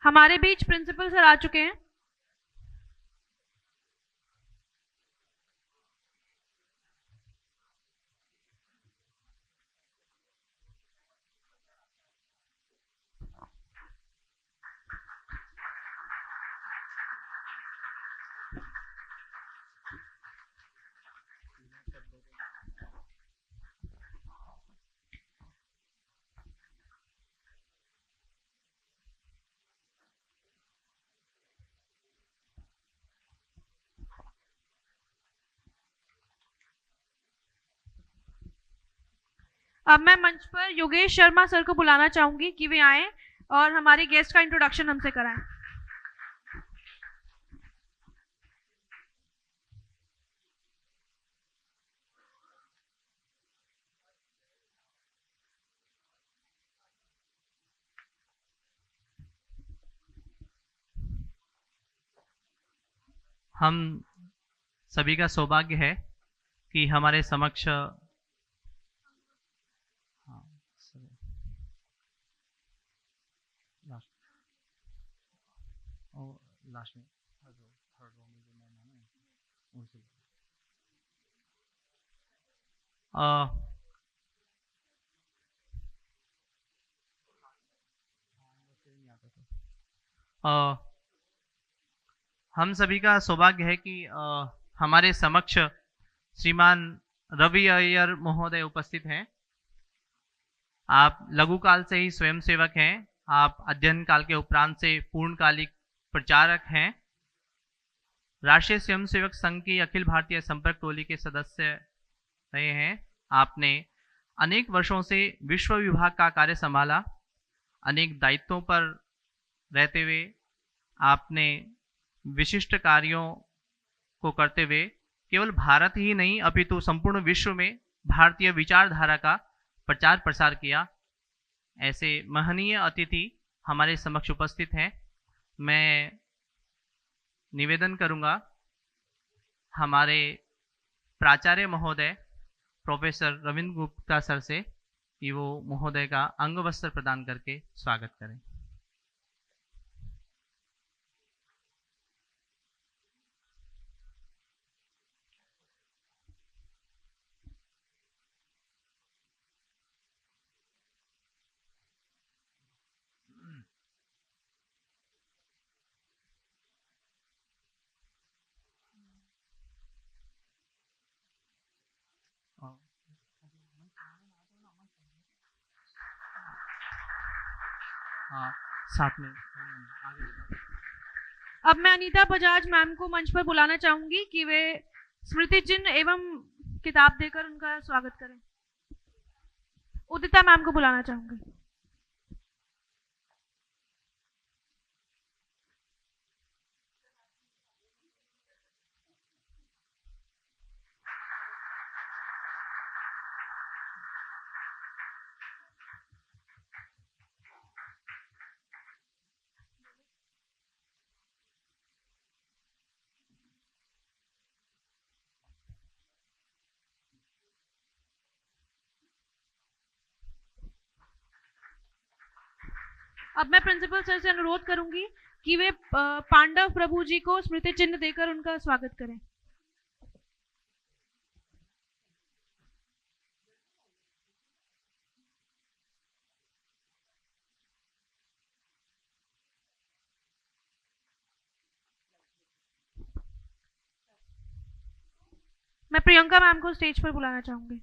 हमारे बीच principal sir आ चुके हैं। अब मैं मंच पर योगेश शर्मा सर को बुलाना चाहूंगी कि वे आए और हमारे गेस्ट का इंट्रोडक्शन हमसे कराएं। हम सभी का सौभाग्य है कि हमारे समक्ष लास्ट में हम सभी का सौभाग्य है कि हमारे समक्ष श्रीमान रवि अय्यर महोदय उपस्थित हैं। आप लघु काल से ही स्वयंसेवक हैं। आप अध्ययन काल के उपरांत से पूर्णकालिक प्रचारक हैं। राष्ट्रीय स्वयंसेवक संघ की अखिल भारतीय संपर्क टोली के सदस्य रहे हैं। आपने अनेक वर्षों से विश्व विभाग का कार्य संभाला। अनेक दायित्वों पर रहते हुए आपने विशिष्ट कार्यों को करते हुए केवल भारत ही नहीं अपितु संपूर्ण विश्व में भारतीय विचारधारा का प्रचार प्रसार किया। ऐसे महनीय अतिथि हमारे समक्ष उपस्थित हैं। मैं निवेदन करूंगा हमारे प्राचार्य महोदय प्रोफेसर रविंद्र गुप्ता सर से कि वो महोदय का अंग वस्त्र प्रदान करके स्वागत करें। हाँ, साथ में अब मैं अनीता बजाज मैम को मंच पर बुलाना चाहूंगी कि वे स्मृति चिन्ह एवं किताब देकर उनका स्वागत करें। उदिता मैम को बुलाना चाहूंगी। अब मैं प्रिंसिपल सर से अनुरोध करूंगी कि वे पांडव प्रभु जी को स्मृति चिन्ह देकर उनका स्वागत करें। मैं प्रियंका मैम को स्टेज पर बुलाना चाहूंगी।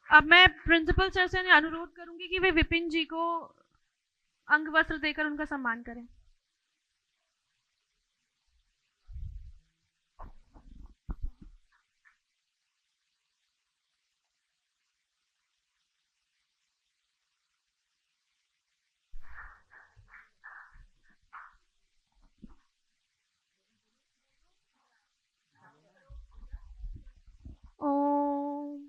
अब मैं प्रिंसिपल सर से अनुरोध करूंगी कि वे विपिन जी को अंग वस्त्र देकर उनका सम्मान करें। ओम।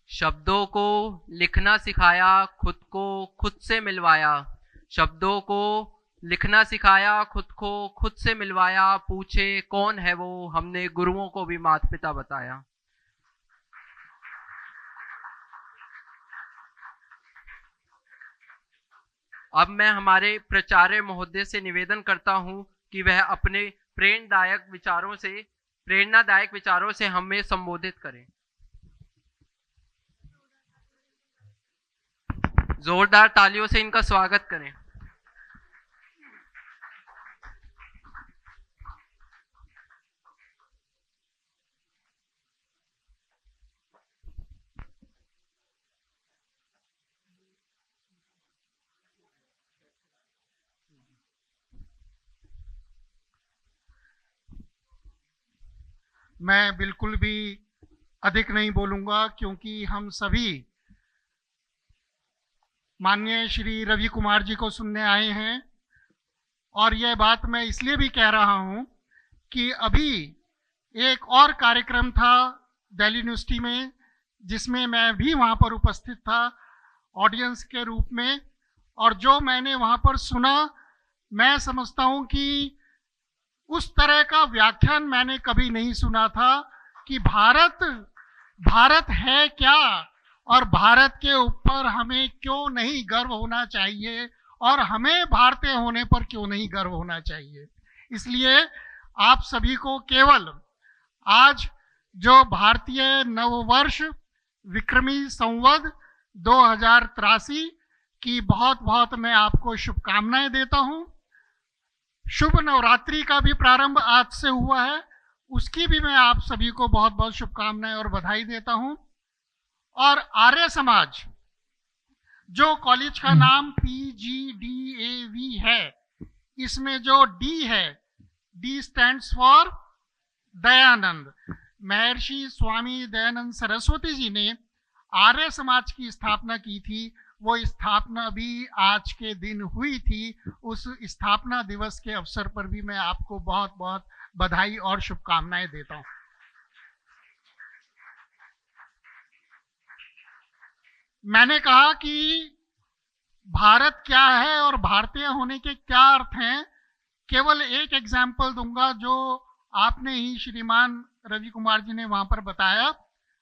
शब्दों को लिखना सिखाया, खुद को खुद से मिलवाया। शब्दों को लिखना सिखाया, खुद को खुद से मिलवाया। पूछे कौन है वो, हमने गुरुओं को भी माता पिता बताया। अब मैं हमारे प्राचार्य महोदय से निवेदन करता हूं कि वह अपने प्रेरणादायक विचारों से हमें संबोधित करें। जोरदार तालियों से इनका स्वागत करें। मैं बिल्कुल भी अधिक नहीं बोलूंगा, क्योंकि हम सभी माननीय श्री रवि कुमार जी को सुनने आए हैं। और यह बात मैं इसलिए भी कह रहा हूं कि अभी एक और कार्यक्रम था दिल्ली यूनिवर्सिटी में, जिसमें मैं भी वहां पर उपस्थित था ऑडियंस के रूप में। और जो मैंने वहां पर सुना, मैं समझता हूं कि उस तरह का व्याख्यान मैंने कभी नहीं सुना था कि भारत है क्या और भारत के ऊपर हमें क्यों नहीं गर्व होना चाहिए और हमें भारतीय होने पर क्यों नहीं गर्व होना चाहिए। इसलिए आप सभी को केवल आज जो भारतीय नववर्ष विक्रमी संवत 2083 की बहुत बहुत मैं आपको शुभकामनाएं देता हूं। शुभ नवरात्रि का भी प्रारंभ आज से हुआ है, उसकी भी मैं आप सभी को बहुत बहुत शुभकामनाएं और बधाई देता हूं। और आर्य समाज, जो कॉलेज का नाम PGDAV है, इसमें जो डी है, डी स्टैंड्स फॉर दयानंद। महर्षि स्वामी दयानंद सरस्वती जी ने आर्य समाज की स्थापना की थी। वो स्थापना भी आज के दिन हुई थी। उस स्थापना दिवस के अवसर पर भी मैं आपको बहुत बहुत बधाई और शुभकामनाएं देता हूं। मैंने कहा कि भारत क्या है और भारतीय होने के क्या अर्थ हैं। केवल एक एग्जाम्पल दूंगा जो आपने ही श्रीमान रवि कुमार जी ने वहां पर बताया,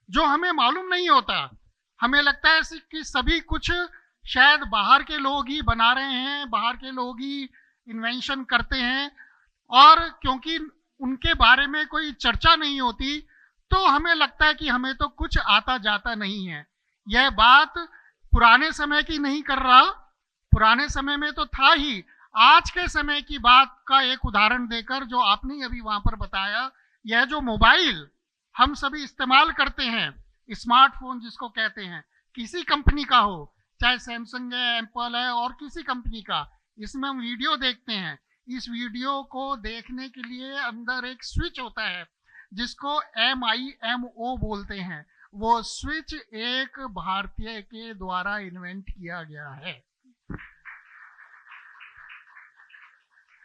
जो हमें मालूम नहीं होता। हमें लगता है कि सभी कुछ शायद बाहर के लोग ही बना रहे हैं, बाहर के लोग ही इन्वेंशन करते हैं, और क्योंकि उनके बारे में कोई चर्चा नहीं होती तो हमें लगता है कि हमें तो कुछ आता जाता नहीं है। यह बात पुराने समय की नहीं कर रहा, पुराने समय में तो था ही। आज के समय की बात का एक उदाहरण देकर, जो आपने अभी वहां पर बताया, यह जो मोबाइल हम सभी इस्तेमाल करते हैं, स्मार्टफोन जिसको कहते हैं, किसी कंपनी का हो, चाहे सैमसंग है, एप्पल है और किसी कंपनी का, इसमें हम वीडियो देखते हैं। इस वीडियो को देखने के लिए अंदर एक स्विच होता है जिसको MIMO बोलते हैं। वो स्विच एक भारतीय के द्वारा इन्वेंट किया गया है।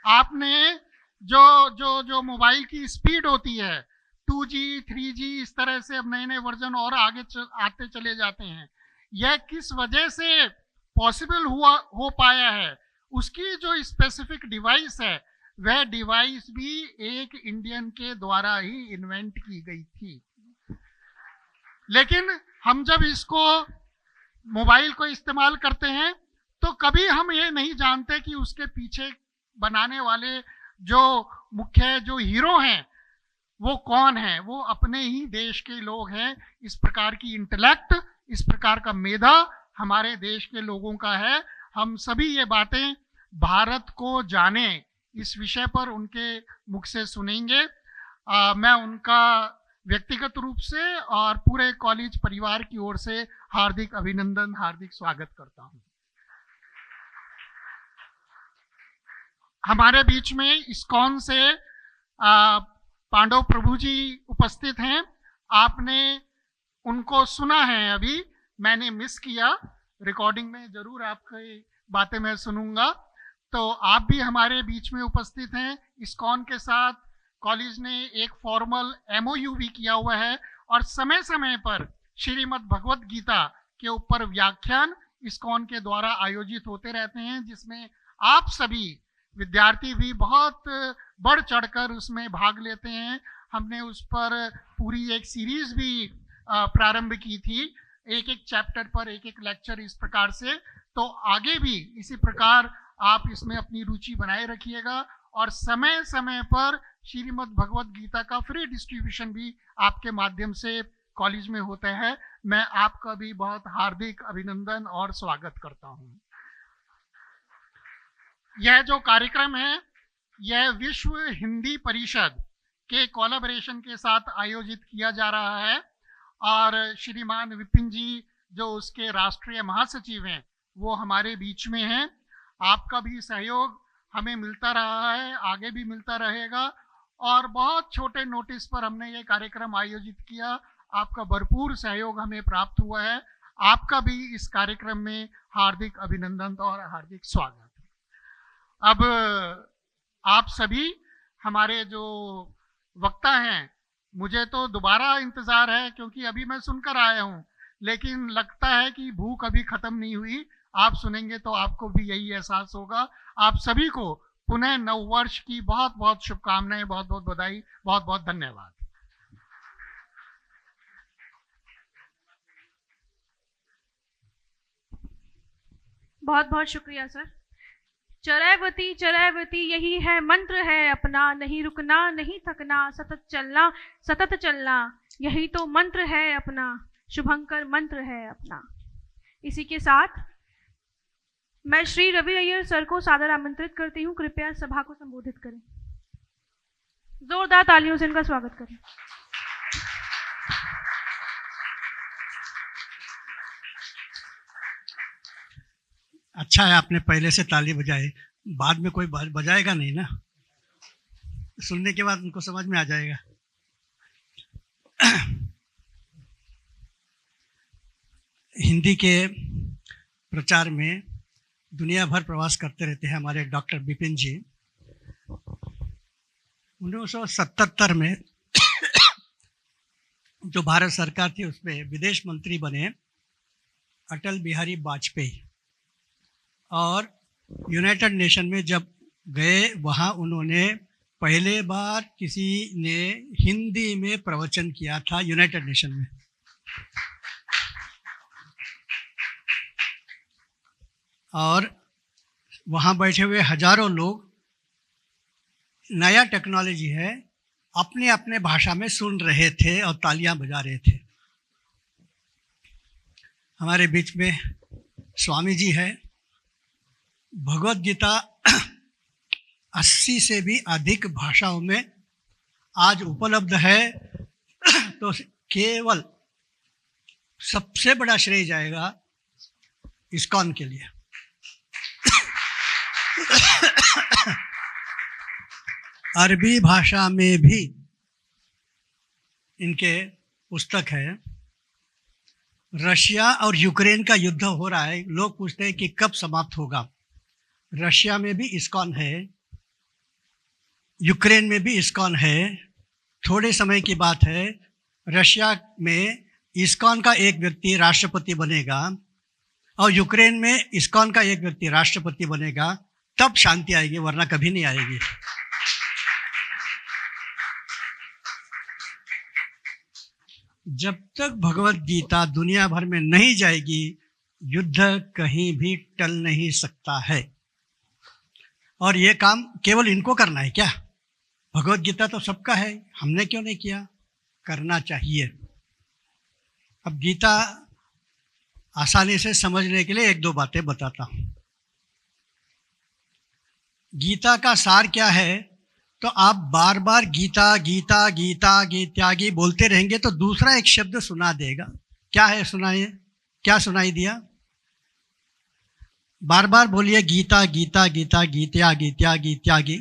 आपने जो मोबाइल की स्पीड होती है 2G 3G, इस तरह से अब नए नए वर्जन और आगे आते चले जाते हैं। यह किस वजह से पॉसिबल हो पाया है, उसकी जो स्पेसिफिक डिवाइस है, वह डिवाइस भी एक इंडियन के द्वारा ही इन्वेंट की गई थी। लेकिन हम जब इसको मोबाइल को इस्तेमाल करते हैं तो कभी हम ये नहीं जानते कि उसके पीछे बनाने वाले जो मुख्य जो हीरो हैं वो कौन है? वो अपने ही देश के लोग हैं। इस प्रकार की इंटेलेक्ट, इस प्रकार का मेधा हमारे देश के लोगों का है। हम सभी ये बातें भारत को जाने इस विषय पर उनके मुख से सुनेंगे। मैं उनका व्यक्तिगत रूप से और पूरे कॉलेज परिवार की ओर से हार्दिक अभिनंदन, हार्दिक स्वागत करता हूं। हमारे बीच में इस्कॉन से पांडव प्रभु जी उपस्थित हैं। आपने उनको सुना है, अभी मैंने मिस किया, रिकॉर्डिंग में जरूर आपकी बातें मैं सुनूंगा। तो आप भी हमारे बीच में उपस्थित हैं। इस्कॉन के साथ कॉलेज ने एक फॉर्मल MOU भी किया हुआ है और समय समय पर श्रीमद् भगवत गीता के ऊपर व्याख्यान इस्कॉन के द्वारा आयोजित होते रहते हैं, जिसमें आप सभी विद्यार्थी भी बहुत बढ़ चढ़कर उसमें भाग लेते हैं। हमने उस पर पूरी एक सीरीज भी प्रारंभ की थी, एक एक चैप्टर पर एक एक लेक्चर इस प्रकार से। तो आगे भी इसी प्रकार आप इसमें अपनी रुचि बनाए रखिएगा और समय समय पर श्रीमद् भगवत गीता का फ्री डिस्ट्रीब्यूशन भी आपके माध्यम से कॉलेज में होता है। मैं आपका भी बहुत हार्दिक अभिनंदन और स्वागत करता हूं। यह जो कार्यक्रम है यह विश्व हिंदी परिषद के कोलैबोरेशन के साथ आयोजित किया जा रहा है और श्रीमान विपिन जी जो उसके राष्ट्रीय महासचिव हैं वो हमारे बीच में हैं। आपका भी सहयोग हमें मिलता रहा है, आगे भी मिलता रहेगा और बहुत छोटे नोटिस पर हमने ये कार्यक्रम आयोजित किया। आपका भरपूर सहयोग हमें प्राप्त हुआ है। आपका भी इस कार्यक्रम में हार्दिक अभिनंदन और हार्दिक स्वागत। अब आप सभी हमारे जो वक्ता हैं, मुझे तो दोबारा इंतजार है क्योंकि अभी मैं सुनकर आया हूं, लेकिन लगता है कि भूख अभी खत्म नहीं हुई। आप सुनेंगे तो आपको भी यही एहसास होगा। आप सभी को पुनः नव वर्ष की बहुत बहुत शुभकामनाएं, बहुत बहुत बधाई, बहुत बहुत धन्यवाद। बहुत बहुत शुक्रिया सर। चरैवती चरैवती यही है मंत्र है अपना, नहीं रुकना नहीं थकना, सतत चलना सतत चलना, यही तो मंत्र है अपना, शुभंकर मंत्र है अपना। इसी के साथ मैं श्री रवि अय्यर सर को सादर आमंत्रित करती हूँ, कृपया सभा को संबोधित करें। जोरदार तालियों से इनका स्वागत करें। अच्छा है आपने पहले से ताली बजाई, बाद में कोई बजाएगा नहीं ना, सुनने के बाद उनको समझ में आ जाएगा। हिंदी के प्रचार में दुनिया भर प्रवास करते रहते हैं हमारे डॉक्टर बिपिन जी। 1977 में जो भारत सरकार थी उसमें विदेश मंत्री बने अटल बिहारी वाजपेयी, और यूनाइटेड नेशन में जब गए वहाँ उन्होंने पहले बार किसी ने हिंदी में प्रवचन किया था यूनाइटेड नेशन में। और वहाँ बैठे हुए हजारों लोग, नया टेक्नोलॉजी है, अपने अपने भाषा में सुन रहे थे और तालियां बजा रहे थे। हमारे बीच में स्वामी जी है। भगवत गीता 80 से भी अधिक भाषाओं में आज उपलब्ध है, तो केवल सबसे बड़ा श्रेय जाएगा इस्कॉन के लिए। अरबी भाषा में भी इनके पुस्तक है। रशिया और यूक्रेन का युद्ध हो रहा है, लोग पूछते हैं कि कब समाप्त होगा। रशिया में भी इस्कॉन है, यूक्रेन में भी इस्कॉन है। थोड़े समय की बात है, रशिया में इस्कॉन का एक व्यक्ति राष्ट्रपति बनेगा और यूक्रेन में इस्कॉन का एक व्यक्ति राष्ट्रपति बनेगा, तब शांति आएगी, वरना कभी नहीं आएगी। जब तक भगवत गीता दुनिया भर में नहीं जाएगी, युद्ध कहीं भी टल नहीं सकता है। और ये काम केवल इनको करना है क्या? भगवत गीता तो सबका है, हमने क्यों नहीं किया? करना चाहिए। अब गीता आसानी से समझने के लिए एक दो बातें बताता हूं। गीता का सार क्या है? तो आप बार बार गीता गीता गीता गीत्यागी बोलते रहेंगे तो दूसरा एक शब्द सुना देगा। क्या है? सुनाइए, क्या सुनाई दिया? बार बार बोलिए, गीता गीता गीता गीत्या गीत्या गीत्यागी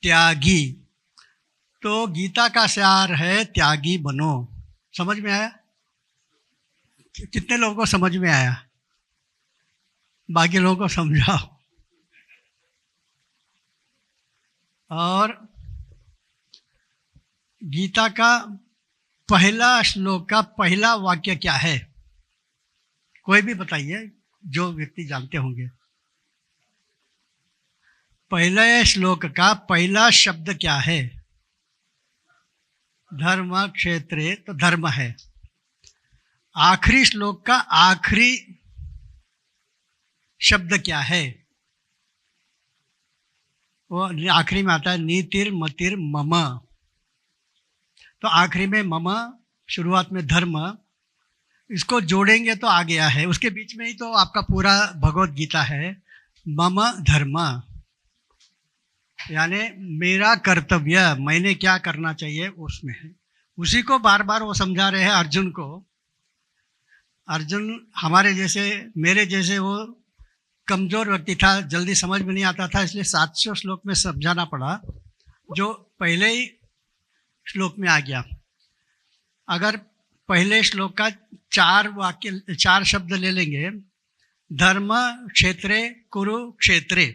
त्यागी। तो गीता का सार है त्यागी बनो। समझ में आया? कितने लोगों को समझ में आया? बाकी लोगों को समझाओ। और गीता का पहला श्लोक का पहला वाक्य क्या है? कोई भी बताइए, जो व्यक्ति जानते होंगे। पहले श्लोक का पहला शब्द क्या है? धर्म क्षेत्रे, तो धर्म है। आखिरी श्लोक का आखिरी शब्द क्या है? वो आखिरी में आता है नीतिर मतिर मम। तो आखिरी में मम, शुरुआत में धर्म, इसको जोड़ेंगे तो आ गया है। उसके बीच में ही तो आपका पूरा भगवत गीता है। मम धर्म यानी मेरा कर्तव्य, मैंने क्या करना चाहिए उसमें है। उसी को बार बार वो समझा रहे हैं अर्जुन को। अर्जुन हमारे जैसे, मेरे जैसे वो कमजोर व्यक्ति था, जल्दी समझ में नहीं आता था, इसलिए 700 श्लोक में समझाना पड़ा, जो पहले ही श्लोक में आ गया। अगर पहले श्लोक का 4 शब्द ले लेंगे, धर्म क्षेत्रे कुरुक्षेत्रे,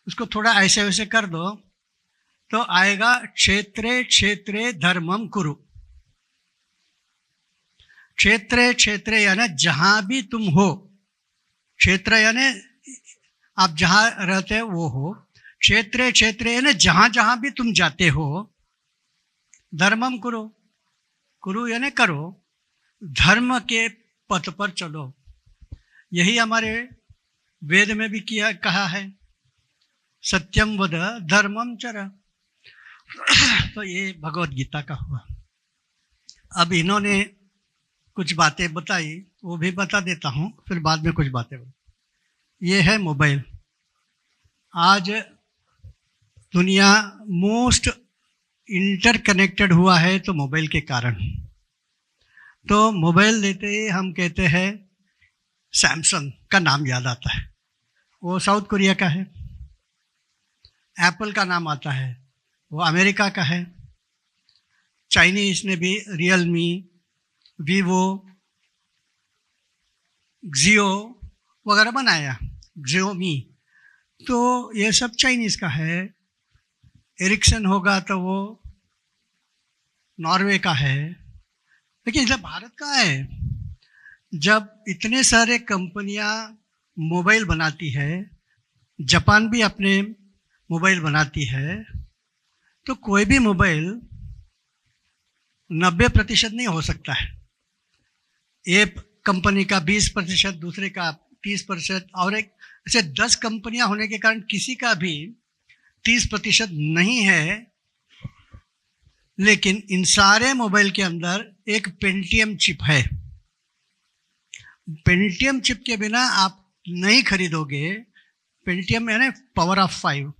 उसको थोड़ा ऐसे वैसे कर दो तो आएगा क्षेत्रे क्षेत्रे धर्मम कुरु। क्षेत्रे क्षेत्रे यानी जहां भी तुम हो, क्षेत्र यानी आप जहां रहते हो वो हो, क्षेत्रे क्षेत्रे यानी जहां जहां भी तुम जाते हो, धर्मम कुरु, कुरु यानी करो, धर्म के पथ पर चलो। यही हमारे वेद में भी किया कहा है, सत्यम वद धर्मम चर। तो ये भगवत गीता का हुआ। अब इन्होंने कुछ बातें बताई, वो भी बता देता हूँ, फिर बाद में कुछ बातें। ये है मोबाइल। आज दुनिया मोस्ट इंटरकनेक्टेड हुआ है तो मोबाइल के कारण। तो मोबाइल लेते ही हम कहते हैं सैमसंग का नाम याद आता है, वो साउथ कोरिया का है। एप्पल का नाम आता है, वो अमेरिका का है। चाइनीज ने भी रियलमी, वीवो, जियो वगैरह बनाया, जियोमी, तो ये सब चाइनीज का है। एरिक्सन होगा तो वो नॉर्वे का है। लेकिन जब भारत का है, जब इतने सारे कंपनियां मोबाइल बनाती है, जापान भी अपने मोबाइल बनाती है, तो कोई भी मोबाइल 90% नहीं हो सकता है। एक कंपनी का 20%, दूसरे का 30%, और एक ऐसे 10 कंपनियां होने के कारण किसी का भी 30% नहीं है। लेकिन इन सारे मोबाइल के अंदर एक पेंटियम चिप है। पेंटियम चिप के बिना आप नहीं खरीदोगे। पेंटियम यानी पावर ऑफ 5।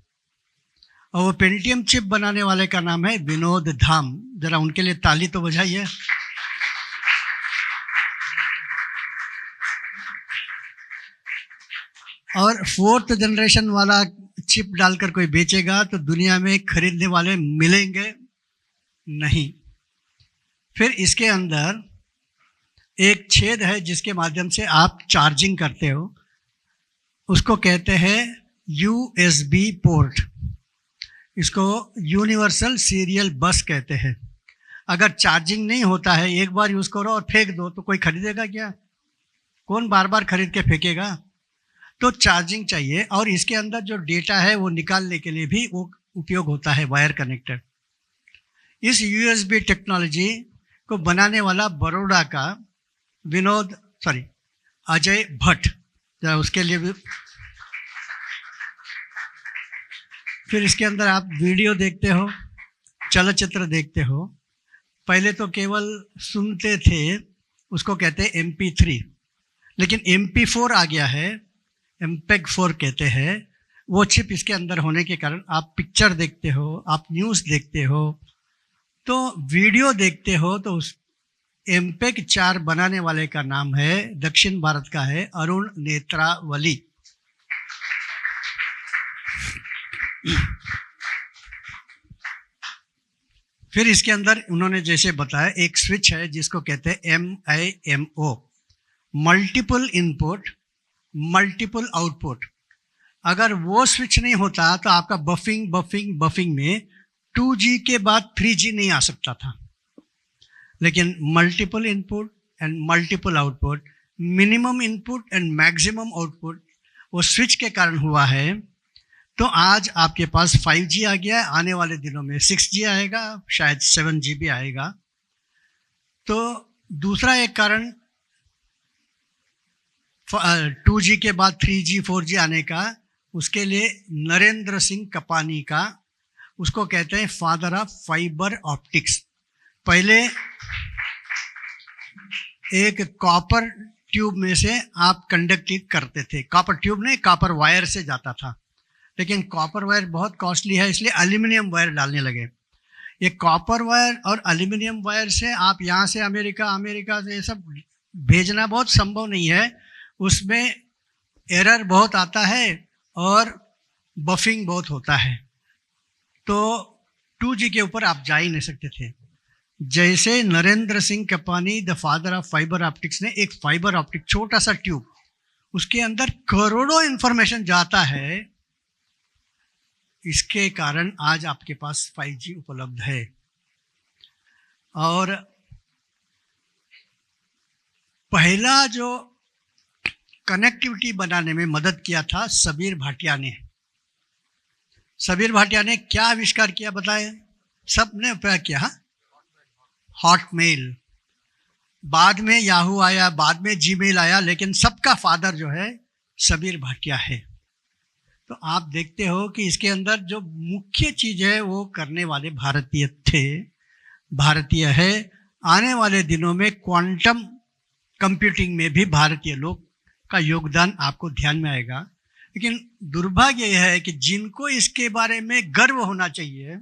और वो पेंटियम चिप बनाने वाले का नाम है विनोद धाम। जरा उनके लिए ताली तो बजाइए। और 4th जनरेशन वाला चिप डालकर कोई बेचेगा तो दुनिया में खरीदने वाले मिलेंगे नहीं। फिर इसके अंदर एक छेद है जिसके माध्यम से आप चार्जिंग करते हो, उसको कहते हैं USB पोर्ट। इसको यूनिवर्सल सीरियल बस कहते हैं। अगर चार्जिंग नहीं होता है, एक बार यूज़ करो और फेंक दो, तो कोई खरीदेगा क्या? कौन बार बार खरीद के फेंकेगा? तो चार्जिंग चाहिए। और इसके अंदर जो डेटा है वो निकालने के लिए भी वो उपयोग होता है, वायर कनेक्टेड। इस USB टेक्नोलॉजी को बनाने वाला बड़ौदा का अजय भट्ट, जरा उसके लिए भी फिर इसके अंदर आप वीडियो देखते हो, चलचित्र देखते हो। पहले तो केवल सुनते थे, उसको कहते हैं MP3, लेकिन MP4 आ गया है, MPEG-4 कहते हैं। वो चिप इसके अंदर होने के कारण आप पिक्चर देखते हो, आप न्यूज़ देखते हो, तो वीडियो देखते हो। तो उस MPEG-4 बनाने वाले का नाम है, दक्षिण भारत का है, अरुण नेत्रावली। फिर इसके अंदर उन्होंने जैसे बताया एक स्विच है जिसको कहते हैं MIMO, multiple input multiple output. अगर वो स्विच नहीं होता तो आपका बफिंग में 2G के बाद 3G नहीं आ सकता था। लेकिन multiple input and multiple output, minimum input and maximum output, वो स्विच के कारण हुआ है। तो आज आपके पास 5G आ गया है, आने वाले दिनों में 6G आएगा, शायद 7G भी आएगा। तो दूसरा एक कारण 2G के बाद 3G 4G आने का, उसके लिए नरेंद्र सिंह कपानी का, उसको कहते हैं फादर ऑफ फाइबर ऑप्टिक्स। पहले एक कॉपर ट्यूब में से आप कंडक्टिंग करते थे, कॉपर ट्यूब नहीं, कॉपर वायर से जाता था, लेकिन कॉपर वायर बहुत कॉस्टली है, इसलिए एल्यूमिनियम वायर डालने लगे। ये कॉपर वायर और एल्यूमिनियम वायर से आप यहाँ से अमेरिका से ये सब भेजना बहुत संभव नहीं है, उसमें एरर बहुत आता है और बफिंग बहुत होता है। तो 2G के ऊपर आप जा ही नहीं सकते थे। जैसे Narendra Singh Kapany, the father of fibre optics, ने एक फाइबर ऑप्टिक छोटा सा ट्यूब, उसके अंदर करोड़ों इंफॉर्मेशन जाता है, इसके कारण आज आपके पास 5G उपलब्ध है। और पहला जो कनेक्टिविटी बनाने में मदद किया था सबीर भाटिया ने। सबीर भाटिया ने क्या आविष्कार किया बताए? सबने प्रयोग किया, हॉटमेल। बाद में याहू आया, बाद में जीमेल आया, लेकिन सबका फादर जो है सबीर भाटिया है। तो आप देखते हो कि इसके अंदर जो मुख्य चीज है वो करने वाले भारतीय थे, भारतीय है। आने वाले दिनों में क्वांटम कंप्यूटिंग में भी भारतीय लोग का योगदान आपको ध्यान में आएगा। लेकिन दुर्भाग्य यह है कि जिनको इसके बारे में गर्व होना चाहिए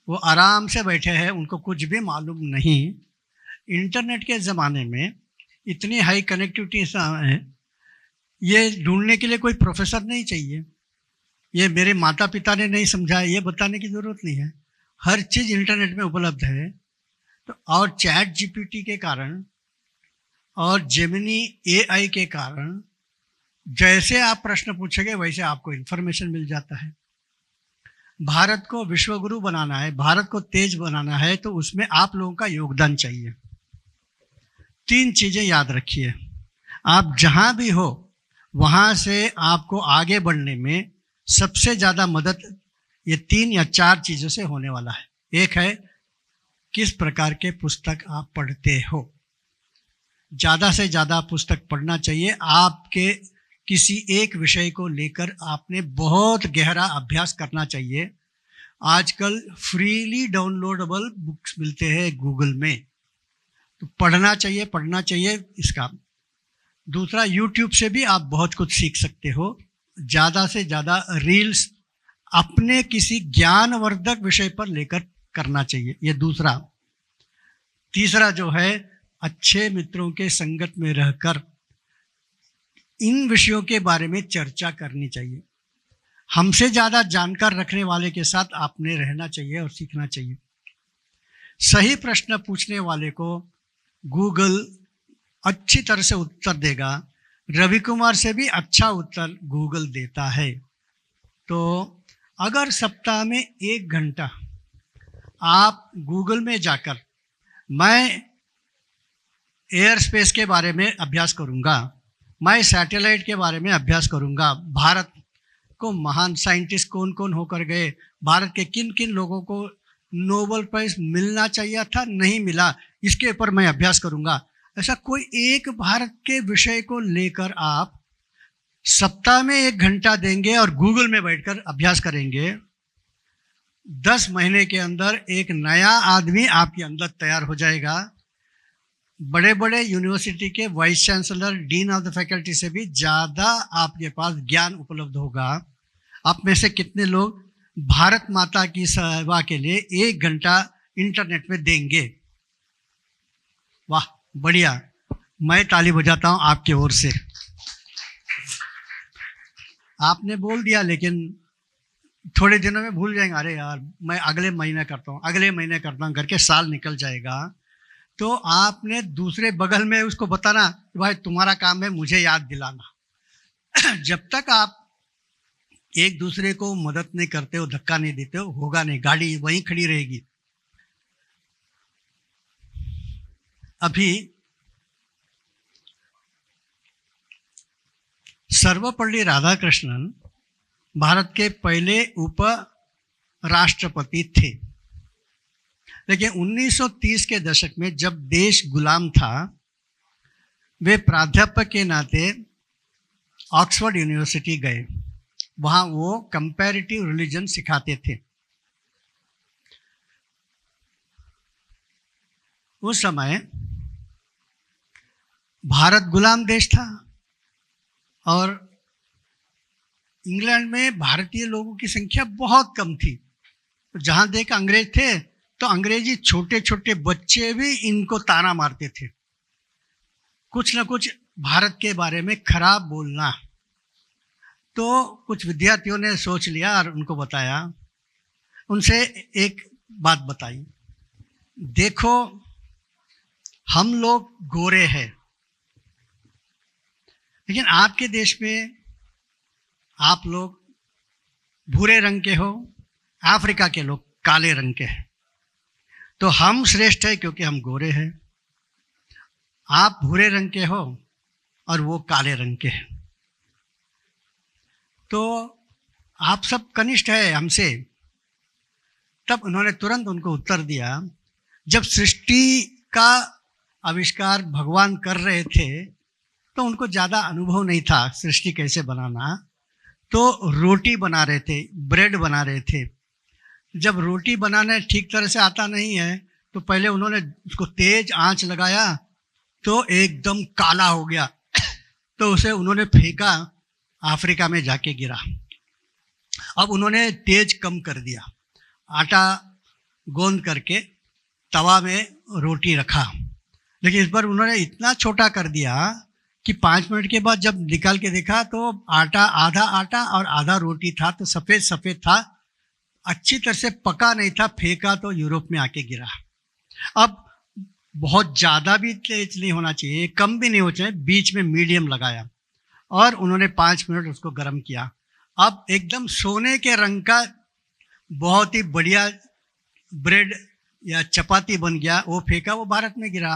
वो आराम से बैठे हैं, उनको कुछ भी मालूम नहीं। इंटरनेट के ज़माने में इतनी हाई कनेक्टिविटी है, ये ढूंढने के लिए कोई प्रोफेसर नहीं चाहिए, ये मेरे माता पिता ने नहीं समझाया, ये बताने की ज़रूरत नहीं है। हर चीज़ इंटरनेट में उपलब्ध है। तो और चैट GPT के कारण और जेमिनी AI के कारण जैसे आप प्रश्न पूछेंगे वैसे आपको इन्फॉर्मेशन मिल जाता है। भारत को विश्वगुरु बनाना है, भारत को तेज बनाना है, तो उसमें आप लोगों का योगदान चाहिए। 3 चीज़ें याद रखिए, आप जहाँ भी हो वहाँ से आपको आगे बढ़ने में सबसे ज़्यादा मदद ये 3 या 4 चीज़ों से होने वाला है। एक है किस प्रकार के पुस्तक आप पढ़ते हो। ज़्यादा से ज़्यादा पुस्तक पढ़ना चाहिए। आपके किसी एक विषय को लेकर आपने बहुत गहरा अभ्यास करना चाहिए। आजकल फ्रीली डाउनलोडेबल बुक्स मिलते हैं गूगल में, तो पढ़ना चाहिए इसका। दूसरा, यूट्यूब से भी आप बहुत कुछ सीख सकते हो। ज़्यादा से ज़्यादा रील्स अपने किसी ज्ञानवर्धक विषय पर लेकर करना चाहिए, ये दूसरा। तीसरा जो है, अच्छे मित्रों के संगत में रहकर इन विषयों के बारे में चर्चा करनी चाहिए। हमसे ज़्यादा जानकार रखने वाले के साथ आपने रहना चाहिए और सीखना चाहिए। सही प्रश्न पूछने वाले को गूगल अच्छी तरह से उत्तर देगा। रवि कुमार से भी अच्छा उत्तर गूगल देता है। तो अगर सप्ताह में 1 घंटा आप गूगल में जाकर मैं एयर स्पेस के बारे में अभ्यास करूंगा, मैं सैटेलाइट के बारे में अभ्यास करूंगा, भारत को महान साइंटिस्ट कौन कौन होकर गए, भारत के किन किन लोगों को नोबेल प्राइज मिलना चाहिए था, नहीं मिला, इसके ऊपर मैं अभ्यास करूंगा। ऐसा कोई एक भारत के विषय को लेकर आप सप्ताह में 1 घंटा देंगे और गूगल में बैठकर अभ्यास करेंगे, 10 महीने के अंदर एक नया आदमी आपके अंदर तैयार हो जाएगा। बड़े बड़े यूनिवर्सिटी के vice chancellor, dean of the faculty से भी ज़्यादा आपके पास ज्ञान उपलब्ध होगा। आप में से कितने लोग भारत माता की सेवा के लिए 1 घंटा इंटरनेट में देंगे? वाह, बढ़िया, मैं ताली बजाता हूँ आपकी ओर से। आपने बोल दिया लेकिन थोड़े दिनों में भूल जाएंगे, अरे यार मैं अगले महीने करता हूँ, अगले महीने करता हूँ करके साल निकल जाएगा। तो आपने दूसरे बगल में उसको बताना कि भाई तुम्हारा काम है मुझे याद दिलाना। जब तक आप एक दूसरे को मदद नहीं करते हो, धक्का नहीं देते हो, होगा नहीं, गाड़ी वहीं खड़ी रहेगी। अभी सर्वपल्ली राधाकृष्णन भारत के पहले उप राष्ट्रपति थे, लेकिन 1930 के दशक में जब देश गुलाम था, वे प्राध्यापक के नाते ऑक्सफोर्ड यूनिवर्सिटी गए। वहाँ वो कंपैरेटिव रिलीजन सिखाते थे। उस समय भारत गुलाम देश था और इंग्लैंड में भारतीय लोगों की संख्या बहुत कम थी। जहाँ देख अंग्रेज थे तो अंग्रेजी छोटे छोटे बच्चे भी इनको ताना मारते थे, कुछ ना कुछ भारत के बारे में खराब बोलना। तो कुछ विद्यार्थियों ने सोच लिया और उनको बताया, उनसे एक बात बताई, देखो हम लोग गोरे हैं, लेकिन आपके देश में आप लोग भूरे रंग के हो, अफ्रीका के लोग काले रंग के हैं, तो हम श्रेष्ठ है क्योंकि हम गोरे हैं। आप भूरे रंग के हो और वो काले रंग के हैं, तो आप सब कनिष्ठ है हमसे। तब उन्होंने तुरंत उनको उत्तर दिया, जब सृष्टि का आविष्कार भगवान कर रहे थे तो उनको ज़्यादा अनुभव नहीं था सृष्टि कैसे बनाना, तो रोटी बना रहे थे, ब्रेड बना रहे थे। जब रोटी बनाने ठीक तरह से आता नहीं है तो पहले उन्होंने उसको तेज आंच लगाया तो एकदम काला हो गया, तो उसे उन्होंने फेंका, अफ्रीका में जाके गिरा। अब उन्होंने तेज कम कर दिया, आटा गोंद करके तवा में रोटी रखा, लेकिन इस बार उन्होंने इतना छोटा कर दिया कि 5 मिनट के बाद जब निकाल के देखा तो आधा आटा और आधा रोटी था, तो सफ़ेद सफ़ेद था, अच्छी तरह से पका नहीं था, फेंका तो यूरोप में आके गिरा। अब बहुत ज़्यादा भी तेज नहीं होना चाहिए, कम भी नहीं होना चाहिए, बीच में मीडियम लगाया और उन्होंने 5 मिनट उसको गर्म किया। अब एकदम सोने के रंग का बहुत ही बढ़िया ब्रेड या चपाती बन गया, वो फेंका, वो भारत में गिरा।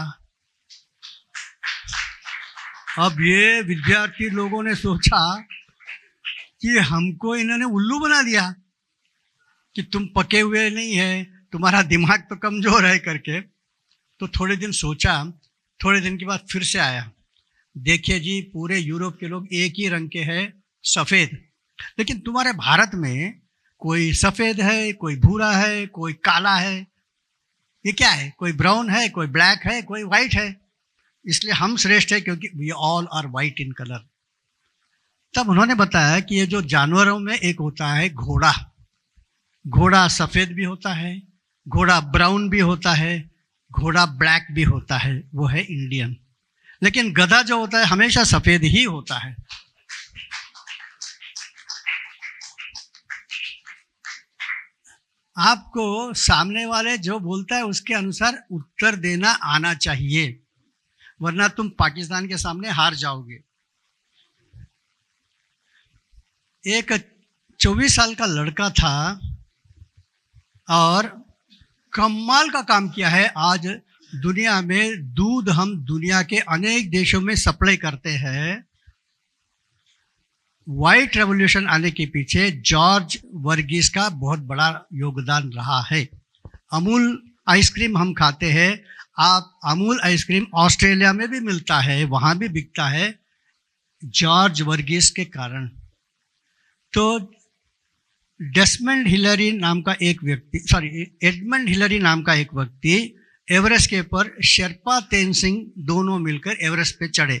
अब ये विद्यार्थी लोगों ने सोचा कि हमको इन्होंने उल्लू बना दिया कि तुम पके हुए नहीं है, तुम्हारा दिमाग तो कमज़ोर है करके। तो थोड़े दिन सोचा, थोड़े दिन के बाद फिर से आया, देखिए जी पूरे यूरोप के लोग एक ही रंग के हैं, सफ़ेद, लेकिन तुम्हारे भारत में कोई सफ़ेद है, कोई भूरा है, कोई काला है, ये क्या है? कोई ब्राउन है, कोई ब्लैक है, कोई वाइट है, इसलिए हम श्रेष्ठ है क्योंकि we all are white in colour. तब उन्होंने बताया कि ये जो जानवरों में एक होता है घोड़ा, घोड़ा सफ़ेद भी होता है, घोड़ा ब्राउन भी होता है, घोड़ा ब्लैक भी होता है, वो है इंडियन, लेकिन गधा जो होता है हमेशा सफ़ेद ही होता है। आपको सामने वाले जो बोलता है उसके अनुसार उत्तर देना आना चाहिए, वरना तुम पाकिस्तान के सामने हार जाओगे। एक 24 साल का लड़का था और कमाल का काम किया है। आज दुनिया में दूध हम दुनिया के अनेक देशों में सप्लाई करते हैं। व्हाइट रेवोल्यूशन आने के पीछे जॉर्ज वर्गीस का बहुत बड़ा योगदान रहा है। अमूल आइसक्रीम हम खाते हैं, आप अमूल आइसक्रीम ऑस्ट्रेलिया में भी मिलता है, वहाँ भी बिकता है, जॉर्ज वर्गीस के कारण। तो डेस्मंड हिलरी नाम का एक व्यक्ति, एडमंड हिलरी नाम का एक व्यक्ति एवरेस्ट के ऊपर शेरपा तेनसिंग दोनों मिलकर एवरेस्ट पे चढ़े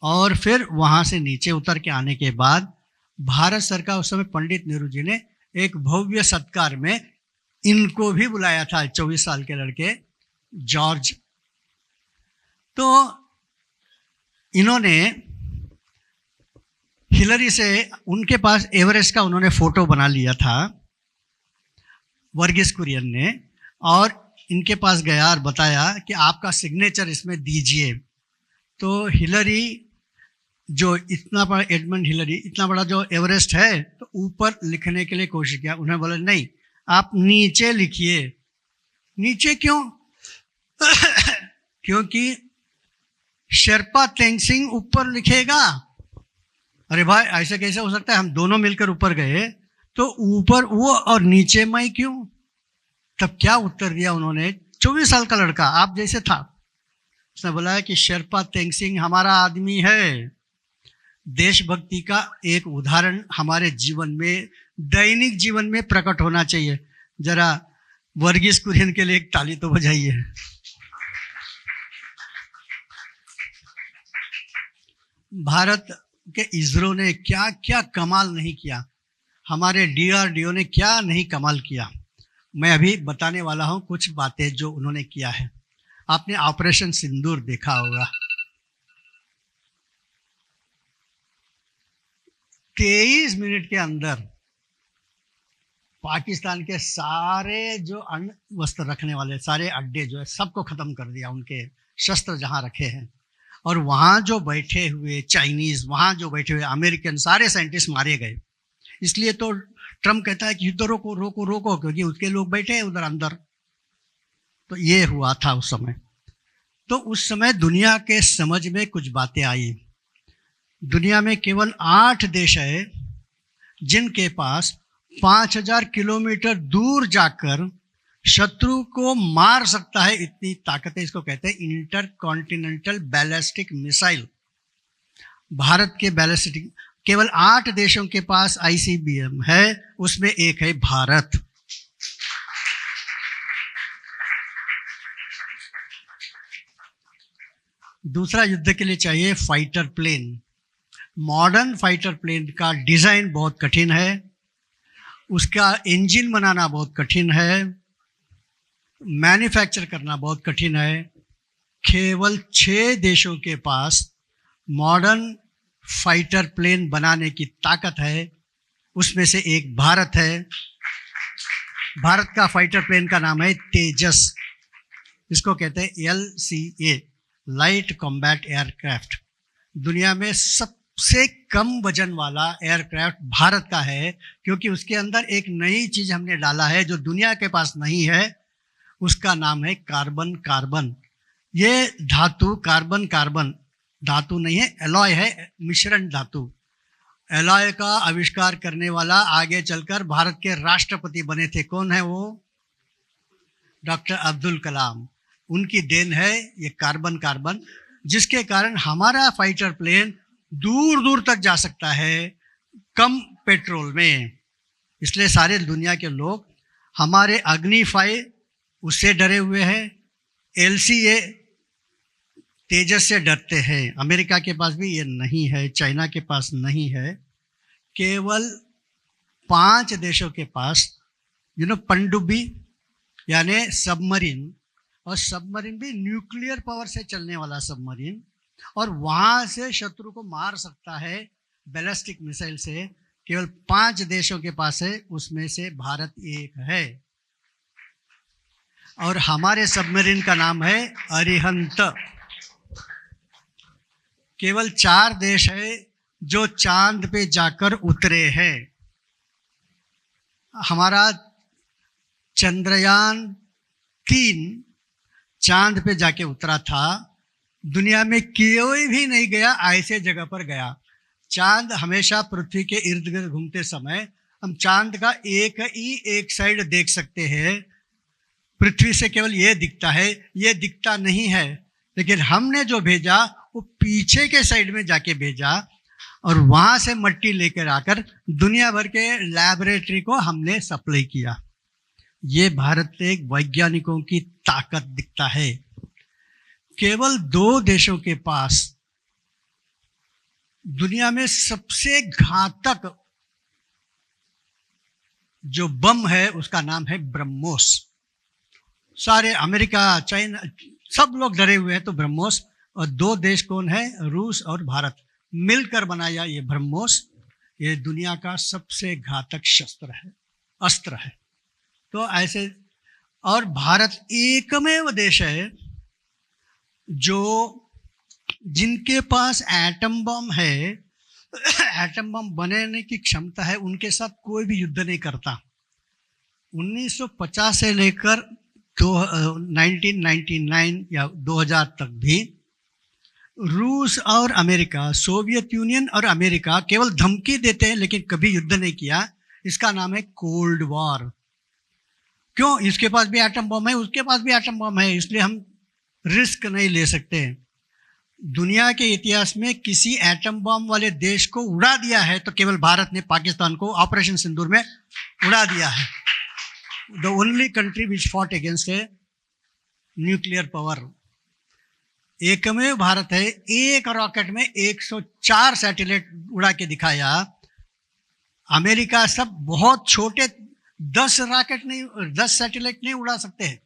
और फिर वहाँ से नीचे उतर के आने के बाद भारत सरकार, उस समय पंडित नेहरू जी ने एक भव्य सत्कार में इनको भी बुलाया था, 24 साल के लड़के जॉर्ज। तो इन्होंने हिलरी से, उनके पास एवरेस्ट का उन्होंने फोटो बना लिया था वर्गीस कुरियन ने, और इनके पास गया और बताया कि आपका सिग्नेचर इसमें दीजिए। तो हिलरी जो इतना बड़ा, एडमंड हिलरी इतना बड़ा जो एवरेस्ट है, तो ऊपर लिखने के लिए कोशिश किया। उन्होंने बोला नहीं, आप नीचे लिखिए। नीचे क्यों? क्योंकि शेरपा तेनसिंग ऊपर लिखेगा। अरे भाई ऐसे कैसे हो सकता है, हम दोनों मिलकर ऊपर गए तो ऊपर वो और नीचे मैं क्यों? तब क्या उत्तर दिया उन्होंने, 24 साल का लड़का आप जैसे था, उसने बोला कि शेरपा तेनसिंग हमारा आदमी है। देशभक्ति का एक उदाहरण हमारे जीवन में, दैनिक जीवन में प्रकट होना चाहिए। जरा वर्गीस कुरियन के लिए एक ताली तो बजाइए। भारत के इसरो ने क्या क्या कमाल नहीं किया, हमारे DRDO ने क्या नहीं कमाल किया। मैं अभी बताने वाला हूं कुछ बातें जो उन्होंने किया है। आपने ऑपरेशन सिंदूर देखा होगा, 23 मिनट के अंदर पाकिस्तान के सारे जो अण्व वस्त्र रखने वाले सारे अड्डे जो है सबको खत्म कर दिया, उनके शस्त्र जहां रखे हैं। और वहाँ जो बैठे हुए चाइनीज़, वहाँ जो बैठे हुए अमेरिकन, सारे साइंटिस्ट मारे गए। इसलिए तो ट्रम्प कहता है कि युद्ध रोको रोको रोको, क्योंकि उसके लोग बैठे हैं उधर अंदर। तो ये हुआ था उस समय। तो उस समय दुनिया के समझ में कुछ बातें आई। दुनिया में केवल 8 देश है जिनके पास 5000 किलोमीटर दूर जाकर शत्रु को मार सकता है, इतनी ताकत है। इसको कहते हैं इंटरकॉन्टिनेंटल बैलिस्टिक मिसाइल। भारत के बैलिस्टिक केवल 8 देशों के पास ICBM है, उसमें एक है भारत। दूसरा, युद्ध के लिए चाहिए fighter plane. Modern fighter plane का डिजाइन बहुत कठिन है, उसका इंजन बनाना बहुत कठिन है, मैन्युफैक्चर करना बहुत कठिन है। केवल 6 देशों के पास मॉडर्न फाइटर प्लेन बनाने की ताकत है, उसमें से एक भारत है। भारत का फाइटर प्लेन का नाम है तेजस। इसको कहते हैं LCA, लाइट कॉम्बैट एयरक्राफ्ट। दुनिया में सबसे कम वजन वाला एयरक्राफ्ट भारत का है, क्योंकि उसके अंदर एक नई चीज हमने डाला है जो दुनिया के पास नहीं है, उसका नाम है कार्बन। कार्बन, ये धातु कार्बन, कार्बन धातु नहीं है, एलॉय है, मिश्रण धातु। एलॉय का आविष्कार करने वाला आगे चलकर भारत के राष्ट्रपति बने थे। कौन है वो? डॉक्टर अब्दुल कलाम। उनकी देन है ये कार्बन। कार्बन जिसके कारण हमारा फाइटर प्लेन दूर दूर तक जा सकता है कम पेट्रोल में। इसलिए सारे दुनिया के लोग हमारे अग्नि 5 उससे डरे हुए हैं, LCA तेजस से डरते हैं। अमेरिका के पास भी ये नहीं है, चाइना के पास नहीं है। केवल 5 देशों के पास पनडुब्बी यानी सबमरीन, और सबमरीन भी न्यूक्लियर पावर से चलने वाला सबमरीन, और वहाँ से शत्रु को मार सकता है बैलिस्टिक मिसाइल से। केवल 5 देशों के पास है, उसमें से भारत एक है। और हमारे सबमरीन का नाम है अरिहंत। केवल 4 देश है जो चांद पे जाकर उतरे हैं। हमारा चंद्रयान 3 चांद पे जाके उतरा था। दुनिया में कोई भी नहीं गया ऐसे जगह पर गया। चांद हमेशा पृथ्वी के इर्द गिर्द घूमते समय हम चांद का एक साइड देख सकते हैं। पृथ्वी से केवल ये दिखता है, ये दिखता नहीं है। लेकिन हमने जो भेजा वो पीछे के साइड में जाके भेजा और वहां से मट्टी लेकर आकर दुनिया भर के लैबोरेटरी को हमने सप्लाई किया। ये भारत के वैज्ञानिकों की ताकत दिखता है। केवल 2 देशों के पास दुनिया में सबसे घातक जो बम है उसका नाम है ब्रह्मोस। सारे अमेरिका, चाइना, सब लोग डरे हुए हैं तो ब्रह्मोस। और 2 देश कौन है? रूस और भारत मिलकर बनाया ये ब्रह्मोस। ये दुनिया का सबसे घातक अस्त्र है। तो ऐसे, और भारत एकमेव देश है जो जिनके पास एटम बम है, एटम बम बनाने की क्षमता है, उनके साथ कोई भी युद्ध नहीं करता। 1950 से लेकर 1999 या 2000 तक भी रूस और अमेरिका, सोवियत यूनियन और अमेरिका केवल धमकी देते हैं लेकिन कभी युद्ध नहीं किया। इसका नाम है कोल्ड वॉर। क्यों? इसके पास भी एटम बम है, उसके पास भी एटम बम है, इसलिए हम रिस्क नहीं ले सकते। दुनिया के इतिहास में किसी एटम बम वाले देश को उड़ा दिया है तो केवल भारत ने पाकिस्तान को ऑपरेशन सिंदूर में उड़ा दिया है। The only country which fought against a nuclear power. एकमेव भारत है। एक रॉकेट में 104 सैटेलाइट उड़ा के दिखाया। अमेरिका सब बहुत छोटे 10 सैटेलाइट नहीं उड़ा सकते हैं।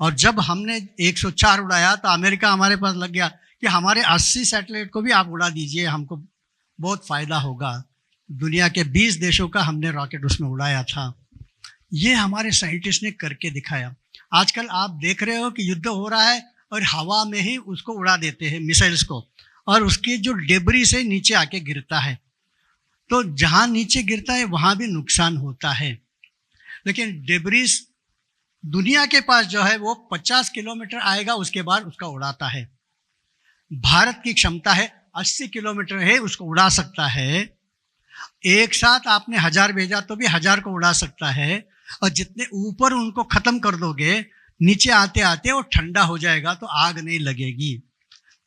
और जब हमने 104 उड़ाया तो अमेरिका हमारे पास लग गया कि हमारे 80 सैटेलाइट को भी आप उड़ा दीजिए, हमको बहुत फायदा होगा। दुनिया के 20 देशों का हमने रॉकेट उसमें उड़ाया था। ये हमारे साइंटिस्ट ने करके दिखाया। आजकल आप देख रहे हो कि युद्ध हो रहा है और हवा में ही उसको उड़ा देते हैं मिसाइल्स को, और उसके जो डेब्री से नीचे आके गिरता है। तो जहाँ नीचे गिरता है वहाँ भी नुकसान होता है। लेकिन डेब्रीज दुनिया के पास जो है वो 50 किलोमीटर आएगा, उसके बाद उसका उड़ाता है। भारत की क्षमता है 80 किलोमीटर है, उसको उड़ा सकता है। एक साथ आपने 1000 भेजा तो भी 1000 को उड़ा सकता है। और जितने ऊपर उनको खत्म कर दोगे, नीचे आते आते वो ठंडा हो जाएगा तो आग नहीं लगेगी।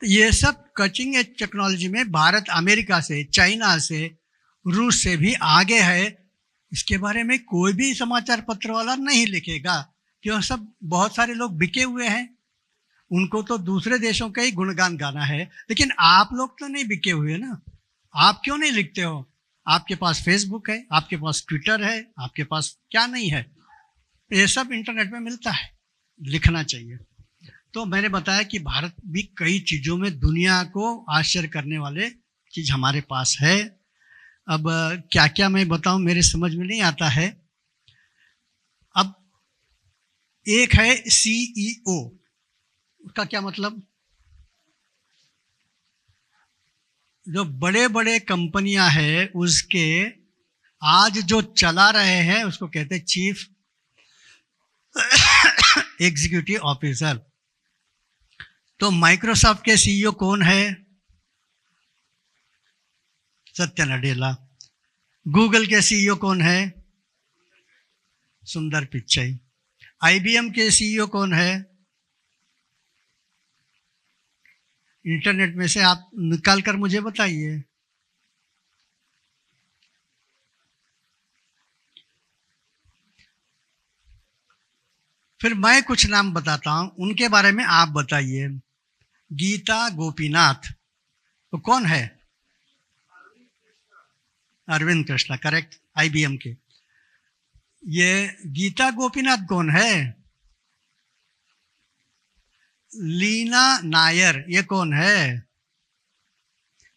तो ये सब कचिंग एज टेक्नोलॉजी में भारत अमेरिका से, चाइना से, रूस से भी आगे है। इसके बारे में कोई भी समाचार पत्र वाला नहीं लिखेगा, क्यों? सब बहुत सारे लोग बिके हुए हैं, उनको तो दूसरे देशों का ही गुणगान गाना है। लेकिन आप लोग तो नहीं बिके हुए ना। आप क्यों नहीं लिखते हो? आपके पास फेसबुक है, आपके पास ट्विटर है, आपके पास क्या नहीं है? ये सब इंटरनेट में मिलता है, लिखना चाहिए। तो मैंने बताया कि भारत भी कई चीज़ों में दुनिया को आश्चर्य करने वाले चीज़ हमारे पास है। अब क्या क्या मैं बताऊं, मेरे समझ में नहीं आता है। अब एक है CEO, उसका क्या मतलब? जो बड़े बड़े कंपनियां हैं उसके आज जो चला रहे हैं उसको कहते हैं चीफ एग्जीक्यूटिव ऑफिसर। तो माइक्रोसॉफ्ट के CEO कौन है? सत्या नडेला। गूगल के CEO कौन है? सुंदर पिचाई। IBM के CEO कौन है? इंटरनेट में से आप निकाल कर मुझे बताइए। फिर मैं कुछ नाम बताता हूं, उनके बारे में आप बताइए। गीता गोपीनाथ, तो कौन है? अरविंद कृष्णा, करेक्ट, IBM के। ये गीता गोपीनाथ कौन है? लीना नायर, ये कौन है?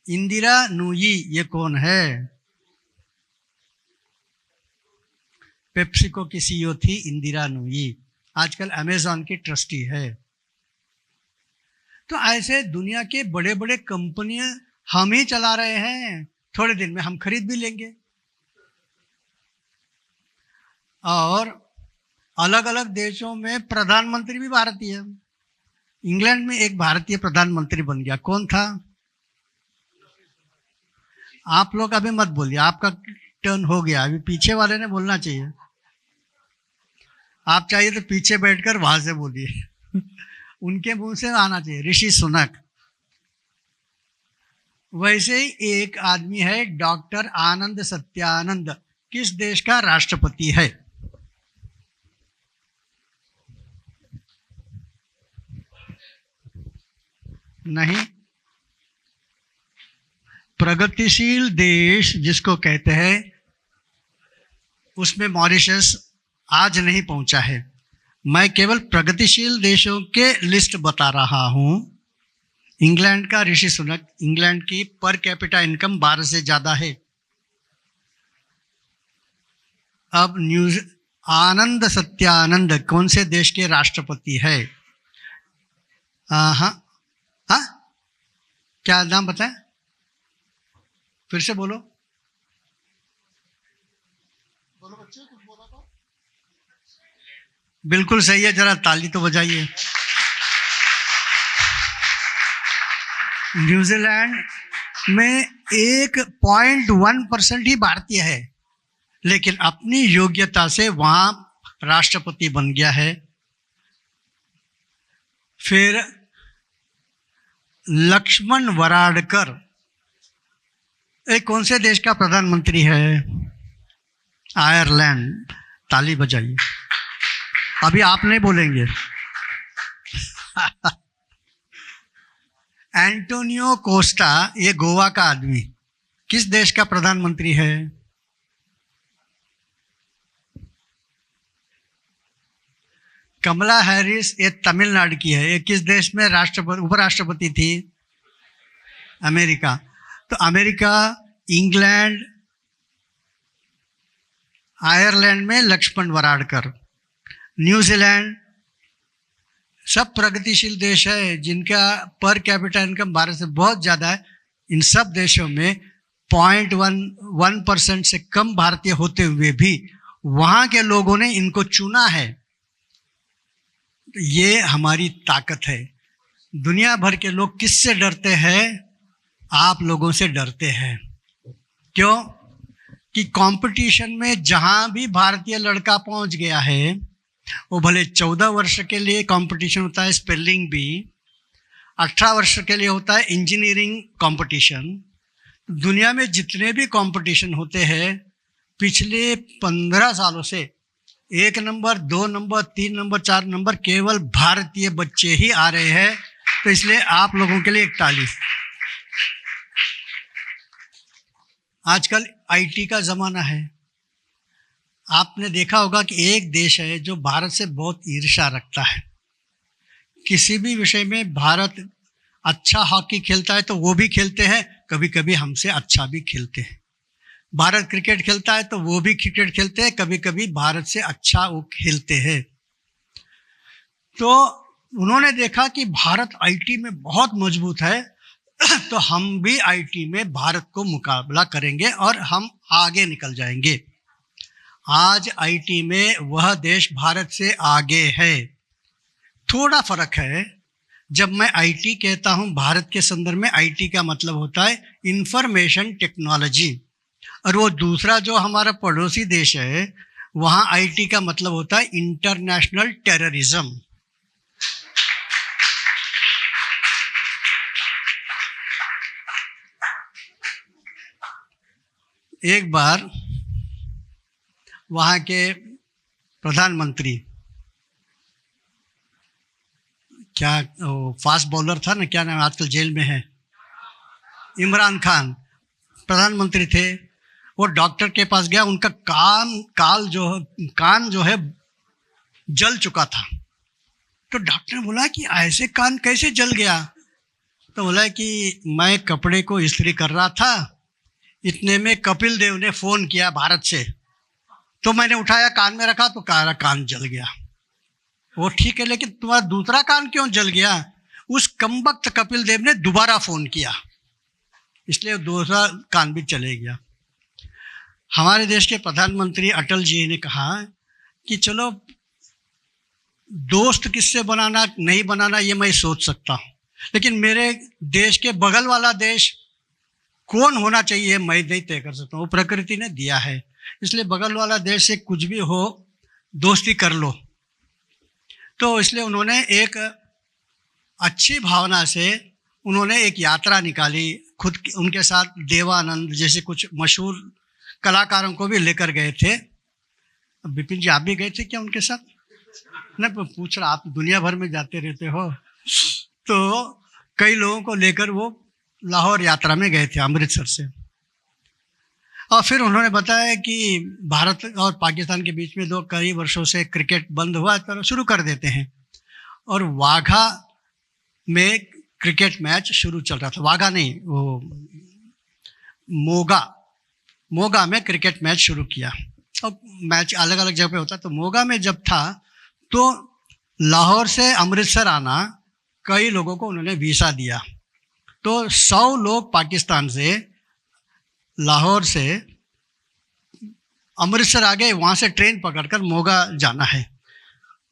इंदिरा नूयी, ये कौन है? पेप्सिको की CEO थी इंदिरा नूयी, आजकल अमेजॉन की ट्रस्टी है। तो ऐसे दुनिया के बड़े बड़े कंपनियां हम ही चला रहे हैं। थोड़े दिन में हम खरीद भी लेंगे। और अलग अलग देशों में प्रधानमंत्री भी भारतीय है। इंग्लैंड में एक भारतीय प्रधानमंत्री बन गया, कौन था? आप लोग अभी मत बोलिए, आपका टर्न हो गया, अभी पीछे वाले ने बोलना चाहिए। आप चाहिए तो पीछे बैठकर वहां से बोलिए उनके मुंह से आना चाहिए। ऋषि सुनक। वैसे ही एक आदमी है डॉक्टर आनंद सत्यानंद, किस देश का राष्ट्रपति है? नहीं। प्रगतिशील देश जिसको कहते हैं उसमें मॉरिशस आज नहीं पहुंचा है। मैं केवल प्रगतिशील देशों के लिस्ट बता रहा हूं। इंग्लैंड का ऋषि सुनक, इंग्लैंड की पर कैपिटा इनकम 12 से ज्यादा है। अब आनंद सत्यानंद कौन से देश के राष्ट्रपति है? हाँ, क्या नाम बताएं? फिर से बोलो बच्चे, कुछ बोला था? बिल्कुल सही है, जरा ताली तो बजाइए। न्यूजीलैंड में 1.1% ही भारतीय है, लेकिन अपनी योग्यता से वहां राष्ट्रपति बन गया है। फिर लक्ष्मण वराडकर एक कौन से देश का प्रधानमंत्री है? आयरलैंड। ताली बजाइए। अभी आप नहीं बोलेंगे। एंटोनियो कोस्टा, ये गोवा का आदमी, किस देश का प्रधानमंत्री है? कमला हैरिस, ये तमिलनाडु की है। ये किस देश में राष्ट्रपति, उपराष्ट्रपति थी? अमेरिका। तो अमेरिका, इंग्लैंड, आयरलैंड में लक्ष्मण वराडकर, न्यूजीलैंड, सब प्रगतिशील देश है जिनका पर कैपिटा इनकम भारत से बहुत ज़्यादा है। इन सब देशों में 0.1% से कम भारतीय होते हुए भी वहाँ के लोगों ने इनको चुना है। ये हमारी ताकत है। दुनिया भर के लोग किससे डरते हैं? आप लोगों से डरते हैं। क्यों? कि कंपटीशन में जहां भी भारतीय लड़का पहुंच गया है, वो भले 14 वर्ष के लिए कंपटीशन होता है स्पेलिंग बी, 18 वर्ष के लिए होता है इंजीनियरिंग कंपटीशन। दुनिया में जितने भी कंपटीशन होते हैं पिछले 15 सालों से 1 नंबर, 2 नंबर, 3 नंबर, 4 नंबर केवल भारतीय बच्चे ही आ रहे हैं। तो इसलिए आप लोगों के लिए एक ताली। आजकल आईटी का ज़माना है। आपने देखा होगा कि एक देश है जो भारत से बहुत ईर्ष्या रखता है। किसी भी विषय में भारत अच्छा हॉकी खेलता है तो वो भी खेलते हैं, कभी कभी हमसे अच्छा भी खेलते हैं। भारत क्रिकेट खेलता है तो वो भी क्रिकेट खेलते हैं, कभी कभी भारत से अच्छा वो खेलते हैं। तो उन्होंने देखा कि भारत आईटी में बहुत मजबूत है, तो हम भी आईटी में भारत को मुकाबला करेंगे और हम आगे निकल जाएंगे। आज आईटी में वह देश भारत से आगे है। थोड़ा फर्क है। जब मैं आईटी कहता हूं भारत के संदर्भ में, आईटी का मतलब होता है इंफॉर्मेशन टेक्नोलॉजी, और वो दूसरा जो हमारा पड़ोसी देश है वहाँ आईटी का मतलब होता है इंटरनेशनल टेररिज्म। एक बार वहाँ के प्रधानमंत्री, क्या फास्ट बॉलर था ना, क्या नाम, आजकल जेल में है, इमरान खान प्रधानमंत्री थे। वो डॉक्टर के पास गया, उनका कान जो है जल चुका था। तो डॉक्टर ने बोला कि ऐसे कान कैसे जल गया? तो बोला कि मैं कपड़े को इस्त्री कर रहा था, इतने में कपिल देव ने फोन किया भारत से, तो मैंने उठाया, कान में रखा, तो कान जल गया। वो ठीक है, लेकिन तुम्हारा दूसरा कान क्यों जल गया? उस कमबख्त कपिल देव ने दोबारा फोन किया, इसलिए दूसरा कान भी चले गया। हमारे देश के प्रधानमंत्री अटल जी ने कहा कि चलो दोस्त किससे बनाना नहीं बनाना ये मैं सोच सकता हूँ, लेकिन मेरे देश के बगल वाला देश कौन होना चाहिए मैं नहीं तय कर सकता हूँ। वो प्रकृति ने दिया है, इसलिए बगल वाला देश से कुछ भी हो दोस्ती कर लो। तो इसलिए उन्होंने एक अच्छी भावना से उन्होंने एक यात्रा निकाली, उनके साथ देवानंद जैसे कुछ मशहूर कलाकारों को भी लेकर गए थे। विपिन जी, आप भी गए थे क्या उनके साथ? नहीं, पूछ रहा, आप दुनिया भर में जाते रहते हो। तो कई लोगों को लेकर वो लाहौर यात्रा में गए थे अमृतसर से। और फिर उन्होंने बताया कि भारत और पाकिस्तान के बीच में कई वर्षों से क्रिकेट बंद हुआ, तो शुरू कर देते हैं। और वाघा में क्रिकेट मैच शुरू चल रहा था। वाघा नहीं, वो मोगा में क्रिकेट मैच शुरू किया। और मैच अलग अलग जगह पे होता, तो मोगा में जब था तो लाहौर से अमृतसर आना कई लोगों को उन्होंने वीज़ा दिया। तो 100 लोग पाकिस्तान से, लाहौर से अमृतसर आ गए, वहाँ से ट्रेन पकड़कर मोगा जाना है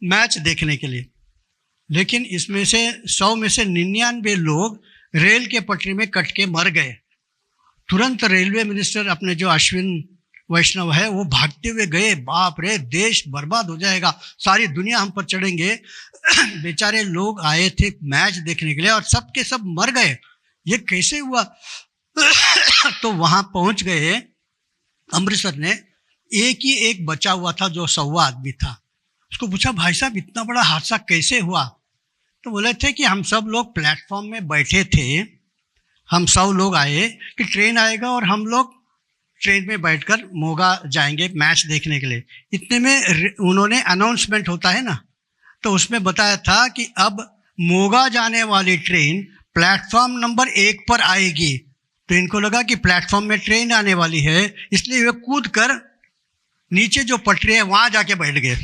मैच देखने के लिए। लेकिन इसमें से 100 में से 99 लोग रेल के पटरी में कट के मर गए। तुरंत रेलवे मिनिस्टर अपने जो अश्विन वैष्णव है वो भागते हुए गए, बाप रे देश बर्बाद हो जाएगा, सारी दुनिया हम पर चढ़ेंगे। बेचारे लोग आए थे मैच देखने के लिए और सब के सब मर गए, ये कैसे हुआ? तो वहां पहुंच गए अमृतसर ने, एक बचा हुआ था जो 100 आदमी था। उसको पूछा, भाई साहब इतना बड़ा हादसा कैसे हुआ? तो बोले थे कि हम सब लोग प्लेटफॉर्म में बैठे थे, हम 100 लोग आए कि ट्रेन आएगा और हम लोग ट्रेन में बैठकर मोगा जाएंगे मैच देखने के लिए। इतने में उन्होंने अनाउंसमेंट होता है ना, तो उसमें बताया था कि अब मोगा जाने वाली ट्रेन प्लेटफॉर्म नंबर 1 पर आएगी। तो इनको लगा कि प्लेटफॉर्म में ट्रेन आने वाली है, इसलिए वे कूद कर नीचे जो पटरी है वहां जाके बैठ गए।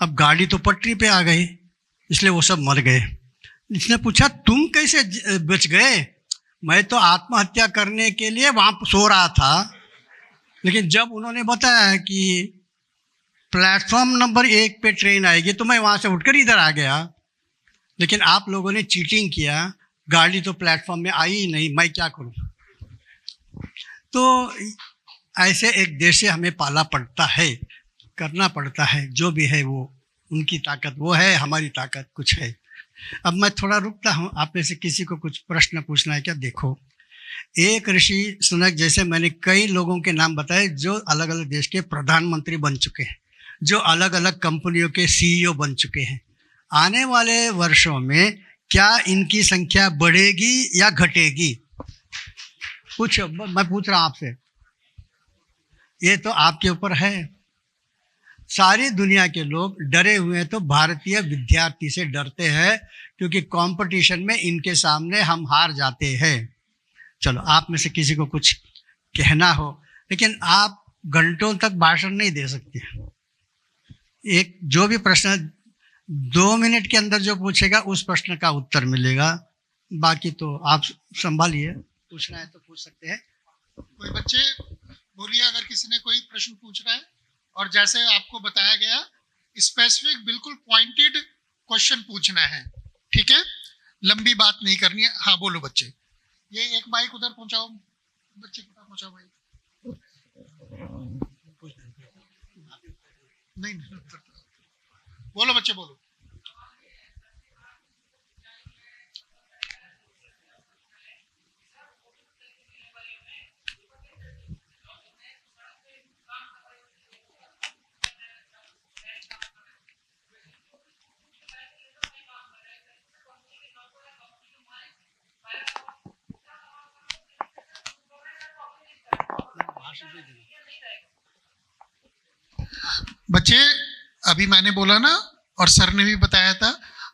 अब गाड़ी तो पटरी पे आ गई, इसलिए वो सब मर गए। इसने पूछा, तुम कैसे बच गए? मैं तो आत्महत्या करने के लिए वहां सो रहा था, लेकिन जब उन्होंने बताया कि प्लेटफॉर्म नंबर 1 पे ट्रेन आएगी तो मैं वहां से उठकर इधर आ गया। लेकिन आप लोगों ने चीटिंग किया, गाड़ी तो प्लेटफॉर्म में आई ही नहीं, मैं क्या करूं? तो ऐसे एक देश से हमें पाला पड़ता है, करना पड़ता है। जो भी है वो उनकी ताकत वो है, हमारी ताकत कुछ है। अब मैं थोड़ा रुकता हूँ, आप में से किसी को कुछ प्रश्न पूछना है क्या? देखो, एक ऋषि सुनक जैसे मैंने कई लोगों के नाम बताए जो अलग अलग देश के प्रधानमंत्री बन चुके हैं, जो अलग अलग कंपनियों के CEO बन चुके हैं। आने वाले वर्षों में क्या इनकी संख्या बढ़ेगी या घटेगी? पूछो, मैं पूछ रहा हूँ आपसे, ये तो आपके ऊपर है। सारी दुनिया के लोग डरे हुए हैं, तो भारतीय विद्यार्थी से डरते हैं क्योंकि कंपटीशन में इनके सामने हम हार जाते हैं। चलो, आप में से किसी को कुछ कहना हो, लेकिन आप घंटों तक भाषण नहीं दे सकते। एक जो भी प्रश्न 2 मिनट के अंदर जो पूछेगा उस प्रश्न का उत्तर मिलेगा, बाकी तो आप संभालिए। पूछना है तो पूछ सकते हैं। कोई बच्चे बोलिए, अगर किसी ने कोई प्रश्न पूछ रहा है। और जैसे आपको बताया गया, स्पेसिफिक बिल्कुल पॉइंटेड क्वेश्चन पूछना है, ठीक है? लंबी बात नहीं करनी है। हाँ बोलो बच्चे। ये एक माइक उधर पहुंचाओ, बच्चे के पास पहुंचाओ माइक। नहीं, बोलो बच्चे बोलो। बच्चे, अभी मैंने बोला ना, और सर ने भी बताया था,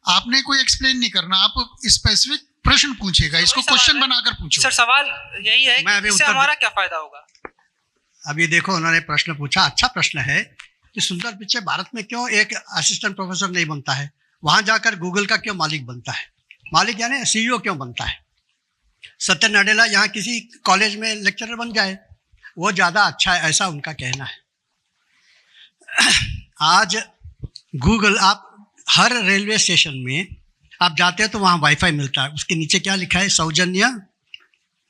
आपने कोई एक्सप्लेन नहीं करना, आप स्पेसिफिक प्रश्न पूछेगा, इसको क्वेश्चन बनाकर पूछो। सर सवाल यही है कि इससे हमारा क्या फायदा होगा? अभी देखो, उन्होंने प्रश्न पूछा, अच्छा प्रश्न है कि सुंदर पिच्चे भारत में क्यों एक असिस्टेंट प्रोफेसर नहीं बनता है, वहां जाकर गूगल का क्यों मालिक बनता है? मालिक यानी CEO क्यों बनता है? सत्य नाडेला यहाँ किसी कॉलेज में लेक्चरर बन जाए, वो ज़्यादा अच्छा है, ऐसा उनका कहना है। आज गूगल, आप हर रेलवे स्टेशन में आप जाते हैं तो वहाँ वाईफाई मिलता है, उसके नीचे क्या लिखा है? सौजन्य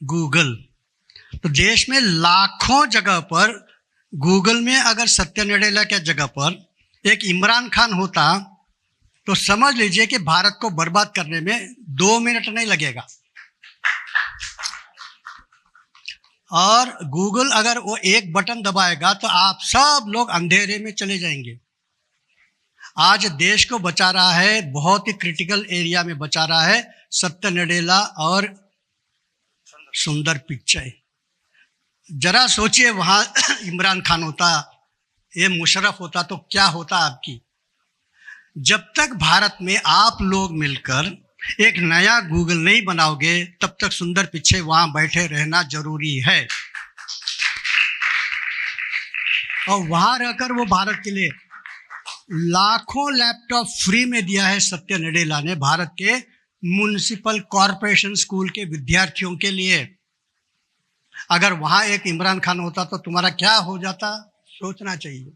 गूगल। तो देश में लाखों जगह पर गूगल में अगर सत्य नाडेला के जगह पर एक इमरान खान होता तो समझ लीजिए कि भारत को बर्बाद करने में 2 मिनट नहीं लगेगा। और गूगल अगर वो एक बटन दबाएगा तो आप सब लोग अंधेरे में चले जाएंगे। आज देश को बचा रहा है, बहुत ही क्रिटिकल एरिया में बचा रहा है सत्य नडेला और सुंदर पिचाई। जरा सोचिए वहां इमरान खान होता, ये मुशर्रफ होता तो क्या होता आपकी। जब तक भारत में आप लोग मिलकर एक नया गूगल नहीं बनाओगे तब तक सुंदर पिचाई वहां बैठे रहना जरूरी है। और वहां रहकर वो भारत के लिए लाखों लैपटॉप फ्री में दिया है सत्य नडेला ने, भारत के म्युनिसिपल कॉरपोरेशन स्कूल के विद्यार्थियों के लिए। अगर वहां एक इमरान खान होता तो तुम्हारा क्या हो जाता, सोचना चाहिए।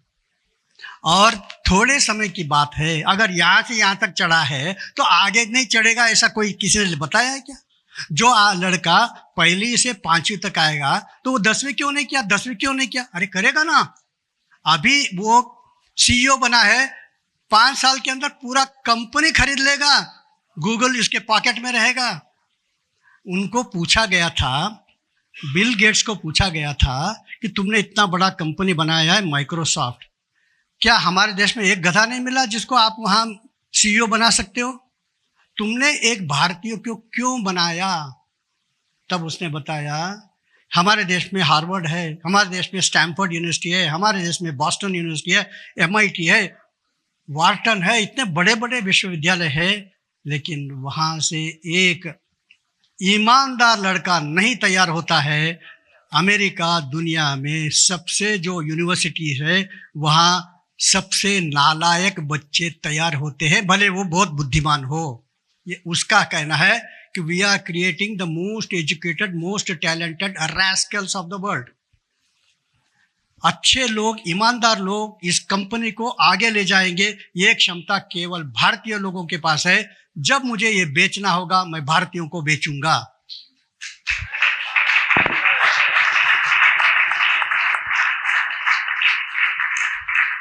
और थोड़े समय की बात है, अगर यहाँ से यहाँ तक चढ़ा है तो आगे नहीं चढ़ेगा, ऐसा कोई किसी ने बताया है क्या? जो लड़का पहली से 5वीं तक आएगा तो वो 10वीं क्यों नहीं किया, 10वीं क्यों नहीं किया? अरे करेगा ना। अभी वो CEO बना है, 5 साल के अंदर पूरा कंपनी खरीद लेगा, गूगल इसके पॉकेट में रहेगा। उनको पूछा गया था, बिल गेट्स को पूछा गया था कि तुमने इतना बड़ा कंपनी बनाया है माइक्रोसॉफ्ट, क्या हमारे देश में एक गधा नहीं मिला जिसको आप वहां CEO बना सकते हो? तुमने एक भारतीय को क्यों बनाया? तब उसने बताया हमारे देश में हार्वर्ड है, हमारे देश में स्टैनफोर्ड यूनिवर्सिटी है, हमारे देश में बॉस्टन यूनिवर्सिटी है, MIT है, वार्टन है, इतने बड़े बड़े विश्वविद्यालय है, लेकिन वहां से एक ईमानदार लड़का नहीं तैयार होता है। अमेरिका दुनिया में सबसे जो यूनिवर्सिटी है वहाँ सबसे नालायक बच्चे तैयार होते हैं, भले वो बहुत बुद्धिमान हो। ये उसका कहना है कि we are creating the most educated, most talented rascals of the world. अच्छे लोग, ईमानदार लोग इस कंपनी को आगे ले जाएंगे। ये क्षमता केवल भारतीय लोगों के पास है। जब मुझे ये बेचना होगा मैं भारतीयों को बेचूंगा।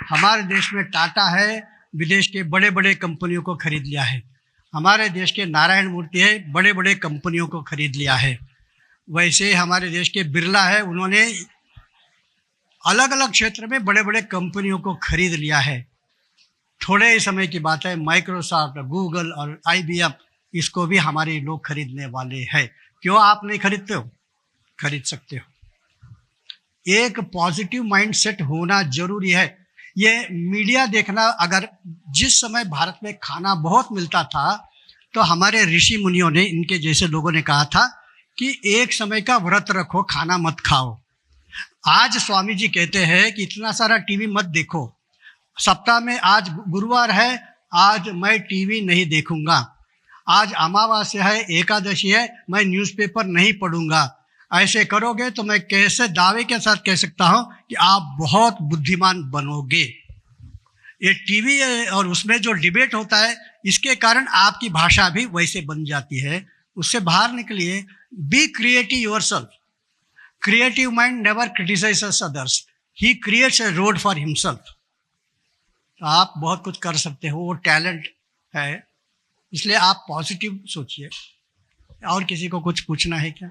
हमारे देश में टाटा है, विदेश के बड़े बड़े कंपनियों को खरीद लिया है। हमारे देश के नारायण मूर्ति है, बड़े बड़े कंपनियों को खरीद लिया है। वैसे हमारे देश के बिरला है, उन्होंने अलग अलग क्षेत्र में बड़े बड़े कंपनियों को खरीद लिया है। थोड़े ही समय की बात है, माइक्रोसॉफ्ट, गूगल और IBM, इसको भी हमारे लोग खरीदने वाले हैं। क्यों आप नहीं खरीदते हो? खरीद सकते हो। एक पॉजिटिव माइंडसेट होना जरूरी है। ये मीडिया देखना, अगर जिस समय भारत में खाना बहुत मिलता था तो हमारे ऋषि मुनियों ने, इनके जैसे लोगों ने कहा था कि एक समय का व्रत रखो, खाना मत खाओ। आज स्वामी जी कहते हैं कि इतना सारा टीवी मत देखो, सप्ताह में आज गुरुवार है, आज मैं टीवी नहीं देखूंगा, आज अमावस्या है, एकादशी है, मैं न्यूज़पेपर नहीं पढ़ूंगा। ऐसे करोगे तो मैं कैसे दावे के साथ कह सकता हूं कि आप बहुत बुद्धिमान बनोगे। ये टीवी और उसमें जो डिबेट होता है, इसके कारण आपकी भाषा भी वैसे बन जाती है। उससे बाहर निकलिए। Be creative yourself. Creative mind never criticises others, he creates a road for himself. तो आप बहुत कुछ कर सकते हो, वो टैलेंट है, इसलिए आप पॉजिटिव सोचिए। और किसी को कुछ पूछना है क्या?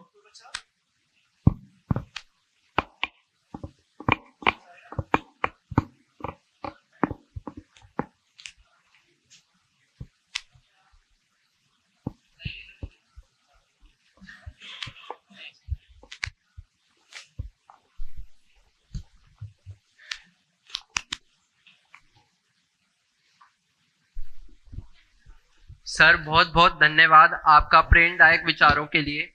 सर बहुत बहुत धन्यवाद आपका प्रेरणादायक विचारों के लिए।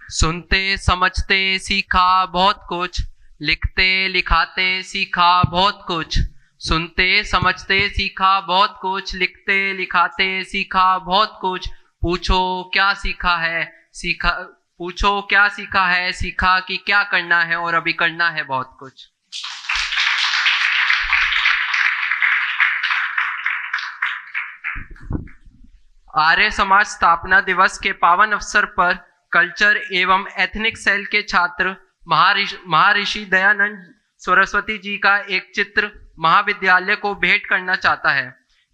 सुनते समझते सीखा बहुत कुछ, लिखते लिखाते सीखा बहुत कुछ। सुनते समझते सीखा बहुत कुछ, लिखते लिखाते सीखा बहुत कुछ। पूछो क्या सीखा है, पूछो क्या सीखा है, सीखा कि क्या करना है और अभी करना है बहुत कुछ। आर्य समाज स्थापना दिवस के पावन अवसर पर कल्चर एवं एथनिक सेल के छात्र महर्षि दयानंद सरस्वती जी का एक चित्र महाविद्यालय को भेंट करना चाहता है।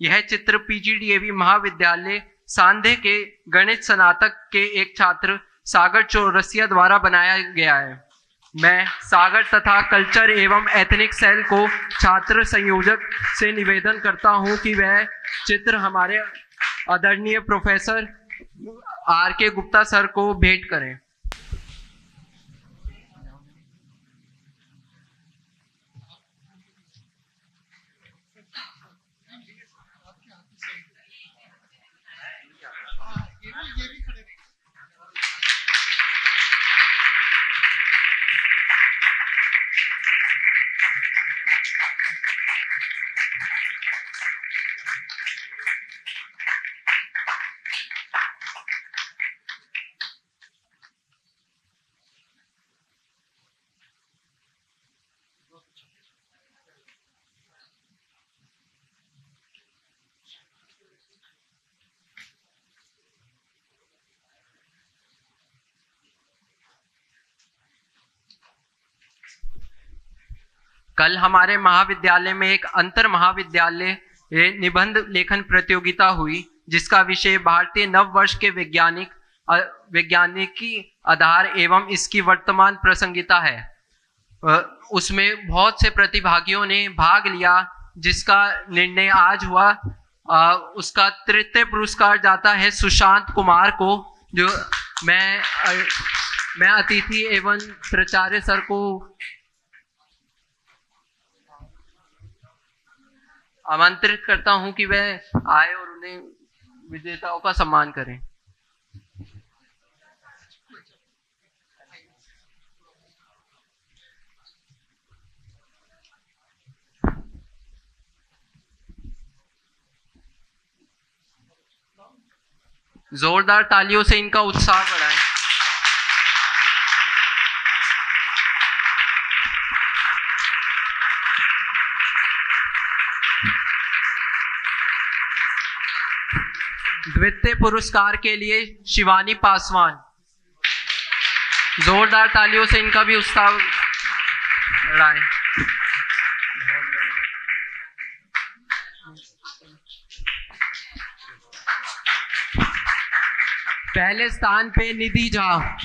यह चित्र पीजीडीएवी महाविद्यालय सांधे के गणित स्नातक के एक छात्र सागर चौरसिया द्वारा बनाया गया है। मैं सागर तथा कल्चर एवं एथनिक सेल को छात्र संयोजक से निवेदन करता हूं कि वह चित्र हमारे आदरणीय प्रोफेसर आर.के. गुप्ता सर को भेंट करें। कल हमारे महाविद्यालय में एक अंतर महाविद्यालय निबंध लेखन प्रतियोगिता हुई, जिसका विषय भारतीय नववर्ष के वैज्ञानिकी आधार एवं इसकी वर्तमान प्रासंगिकता है। उसमें बहुत से प्रतिभागियों ने भाग लिया, जिसका निर्णय आज हुआ। उसका तृतीय पुरस्कार जाता है सुशांत कुमार को, जो मैं अतिथि एवं प्राचार्य सर को आमंत्रित करता हूं कि वह आए और उन्हें विजेताओं का सम्मान करें। जोरदार तालियों से इनका उत्साह बढ़ाएं। द्वितीय पुरस्कार के लिए शिवानी पासवान, जोरदार तालियों से इनका भी उत्साह बढ़ाएं। पहले स्थान पे निधि झा,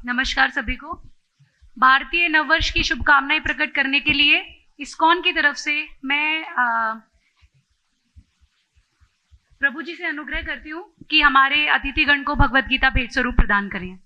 नमस्कार सभी को। भारतीय नववर्ष की शुभकामनाएं प्रकट करने के लिए इस्कॉन की तरफ से मैं प्रभु जी से अनुग्रह करती हूँ कि हमारे अतिथिगण को भगवत गीता भेंट स्वरूप प्रदान करें।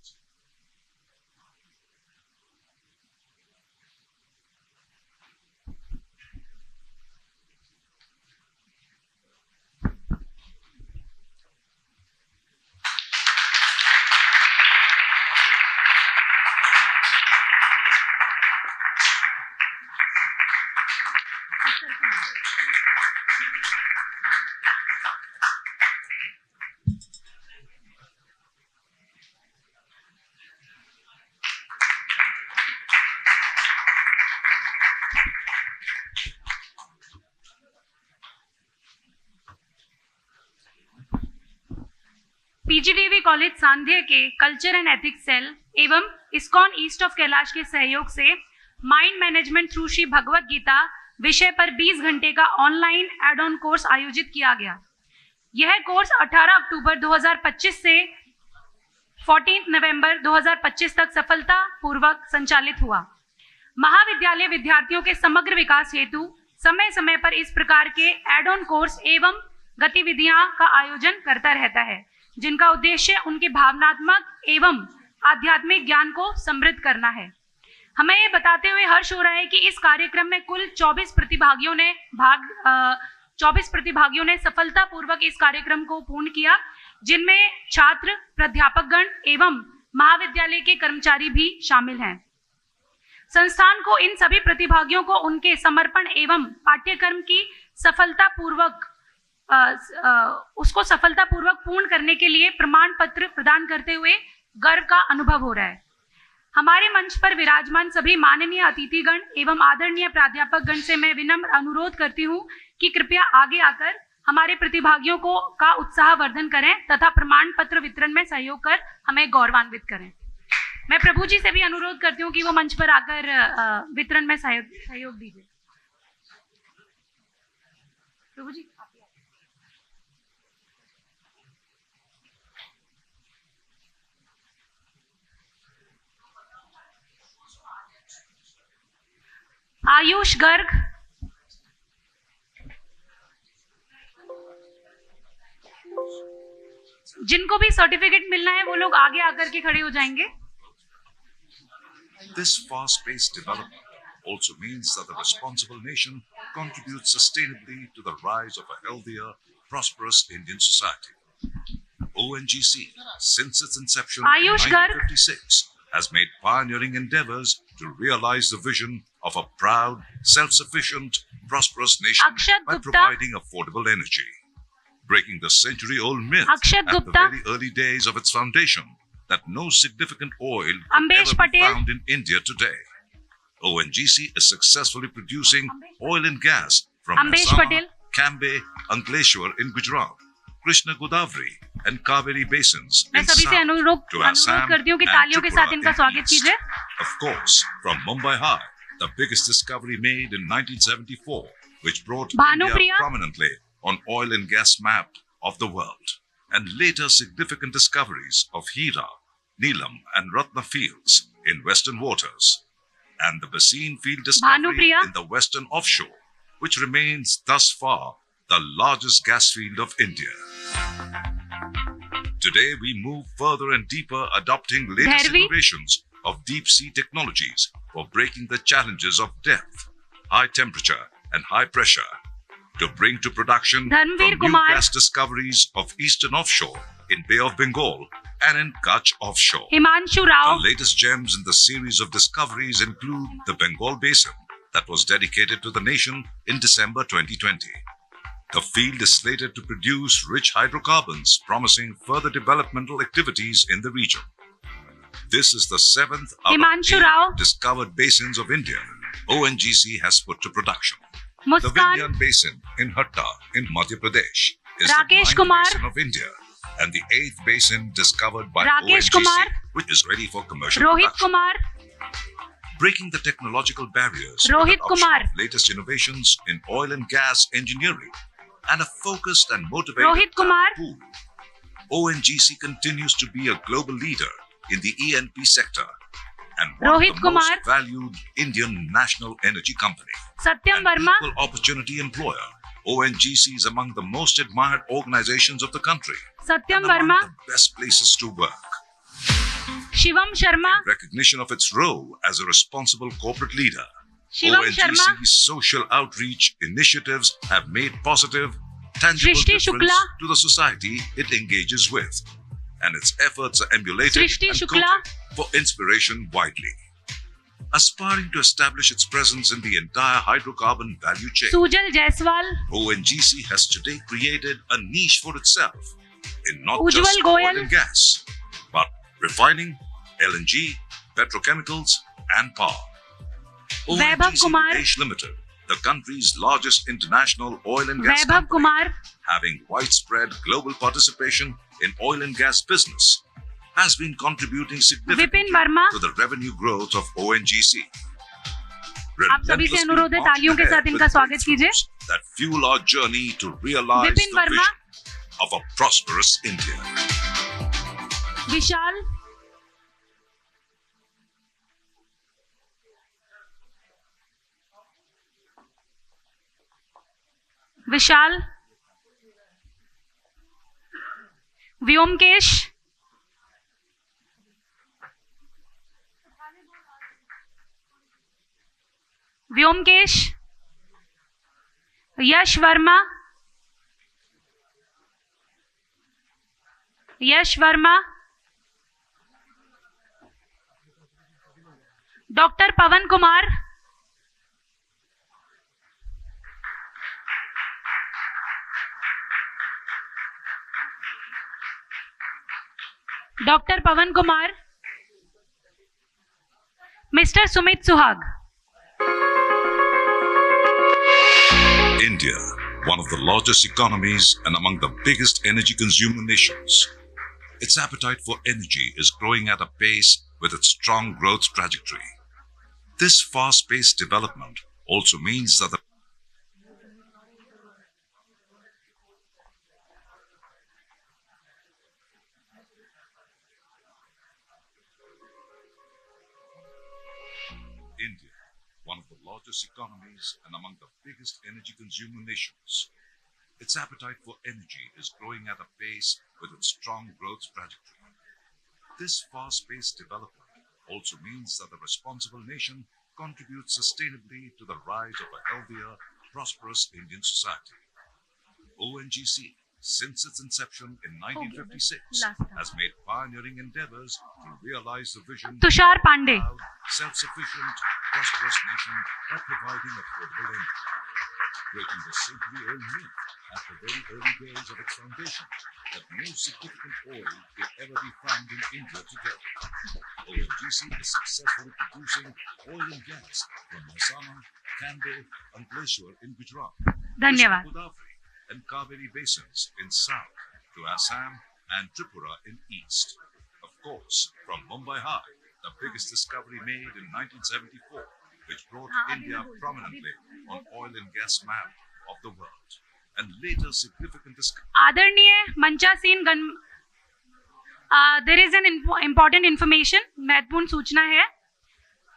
पीजीडीवी कॉलेज सांध्य के कल्चर एंड एथिक्स सेल एवं इस्कॉन ईस्ट ऑफ कैलाश के सहयोग से mind management through Shri Bhagavad Gita विषय पर 20 घंटे का ऑनलाइन एड ऑन कोर्स आयोजित किया गया। यह कोर्स 18 अक्टूबर 2025 से 14 नवंबर 2025 तक सफलतापूर्वक संचालित हुआ। महाविद्यालय विद्यार्थियों के समग्र विकास हेतु समय समय पर इस प्रकार के एड ऑन कोर्स एवं गतिविधियां का आयोजन करता रहता है, जिनका उद्देश्य उनके भावनात्मक एवं आध्यात्मिक ज्ञान को समृद्ध करना है। हमें ये बताते हुए हर्ष हो रहा है कि इस कार्यक्रम में कुल 24 प्रतिभागियों ने सफलतापूर्वक इस कार्यक्रम को पूर्ण किया, जिनमें छात्र, प्राध्यापकगण एवं महाविद्यालय के कर्मचारी भी शामिल हैं। संस्थान को इन सभी प्रतिभागियों को उनके समर्पण एवं पाठ्यक्रम की सफलतापूर्वक उसको सफलतापूर्वक पूर्ण करने के लिए प्रमाण पत्र प्रदान करते हुए गर्व का अनुभव हो रहा है। हमारे मंच पर विराजमान सभी माननीय अतिथिगण एवं आदरणीय प्राध्यापक गण से मैं विनम्र अनुरोध करती हूँ कि कृपया आगे आकर हमारे प्रतिभागियों का उत्साहवर्धन करें तथा प्रमाण पत्र वितरण में सहयोग कर हमें गौरवान्वित करें। मैं प्रभु जी से भी अनुरोध करती हूँ कि वो मंच पर आकर वितरण में सहयोग दीजिए। प्रभु जी आयुष गर्ग, जिनको भी सर्टिफिकेट मिलना है वो लोग आगे आकर के खड़े हो जाएंगे। This fast-paced development also means that the responsible nation contributes sustainably to the rise of a healthier, prosperous Indian society. ONGC, since its inception in 1956, has made pioneering endeavors to realize the vision of a proud, self-sufficient, prosperous nation by providing affordable energy, breaking the century-old myth at the very early days of its foundation that no significant oil could ever be found in India today. ONGC is successfully producing oil and gas from Mehsana, Cambe, Ankleshwar in Gujarat, Krishna Godavari and Kaveri basins in south to Assam and Tripura in east. Of course, from Mumbai High, the biggest discovery made in 1974, which brought India prominently on oil and gas map of the world, and later significant discoveries of Hira, Neelam and Ratna fields in western waters, and the Baseen field discovery in the western offshore, which remains thus far the largest gas field of India. Today we move further and deeper, adopting latest innovations of deep-sea technologies for breaking the challenges of depth, high temperature and high pressure, to bring to production from new gas discoveries of eastern offshore in Bay of Bengal and in Kutch offshore. Himanshu Rao. The latest gems in the series of discoveries include the Bengal Basin that was dedicated to the nation in December 2020. The field is slated to produce rich hydrocarbons, promising further developmental activities in the region. This is the 7th out of 8 discovered basins of India ONGC has put to production. The Vindhyan Basin in Hatta in Madhya Pradesh is the 9th basin of India and the 8th basin discovered by ONGC, which is ready for commercial production. Breaking the technological barriers with the adoption of latest innovations in oil and gas engineering and a focused and motivated pool, ONGC continues to be a global leader in the E&P sector and one of the most valued Indian national energy company. Satyam Verma. Equal opportunity employer. ONGC is among the most admired organizations of the country. Satyam and Verma. among the best places to work. Shivam Sharma. In recognition of its role as a responsible corporate leader, Shivam ONGC's Sharma. social outreach initiatives have made positive, tangible Srishti difference Shukla. to the society it engages with, and its efforts are emulated Srishti and Shukla. quoted for inspiration widely. Aspiring to establish its presence in the entire hydrocarbon value chain, Sujal Jaiswal. ONGC has today created a niche for itself in not Ujjwal just Goyal. oil and gas, but refining, LNG, petrochemicals, and power. Vaibhav ONGC Kumar. Videsh Limited, the country's largest international oil and gas Vaibhav company, Kumar. having widespread global participation in oil and gas business, has been contributing significantly Vipin Verma. to the revenue growth of ONGC. आप सभी से अनुरोध है तालियों के साथ इनका स्वागत कीजिए। That fuel our journey to realize Vipin the Verma. vision of a prosperous India. Vishal. Vishal. Byomkesh. Byomkesh. Yash Verma. Yash Verma. Doctor Pawan Kumar. Doctor Pawan Kumar, mister Sumit सुहाग। India, one of the largest economies and among the biggest energy consumer nations. Its appetite for energy is growing at a pace with its strong growth trajectory. This fast-paced development also means that India, one of the largest economies and among the biggest energy consumer nations. Its appetite for energy is growing at a pace with its strong growth trajectory. This fast-paced development also means that the responsible nation contributes sustainably to the rise of a healthier, prosperous Indian society. ONGC, since its inception in 1956, has made pioneering endeavors to realize the vision Tushar Pandey, of a proud, self-sufficient, prosperous nation by providing affordable energy, breaking the century-old myth at the very early days of its foundation that no significant oil could ever be found in India today. ONGC is successfully producing oil and gas from Mehsana, Kandy, and Ankleshwar in Gujarat, धन्यवाद। Godavari and Kaveri basins in south to Assam and Tripura in east. Of course, from Mumbai High, the biggest discovery made in 1974, which brought India prominently on oil and gas map of the world, and later significant discovery. आदरणीय मंचासीन गण, there is an important information, महत्वपूर्ण सूचना है।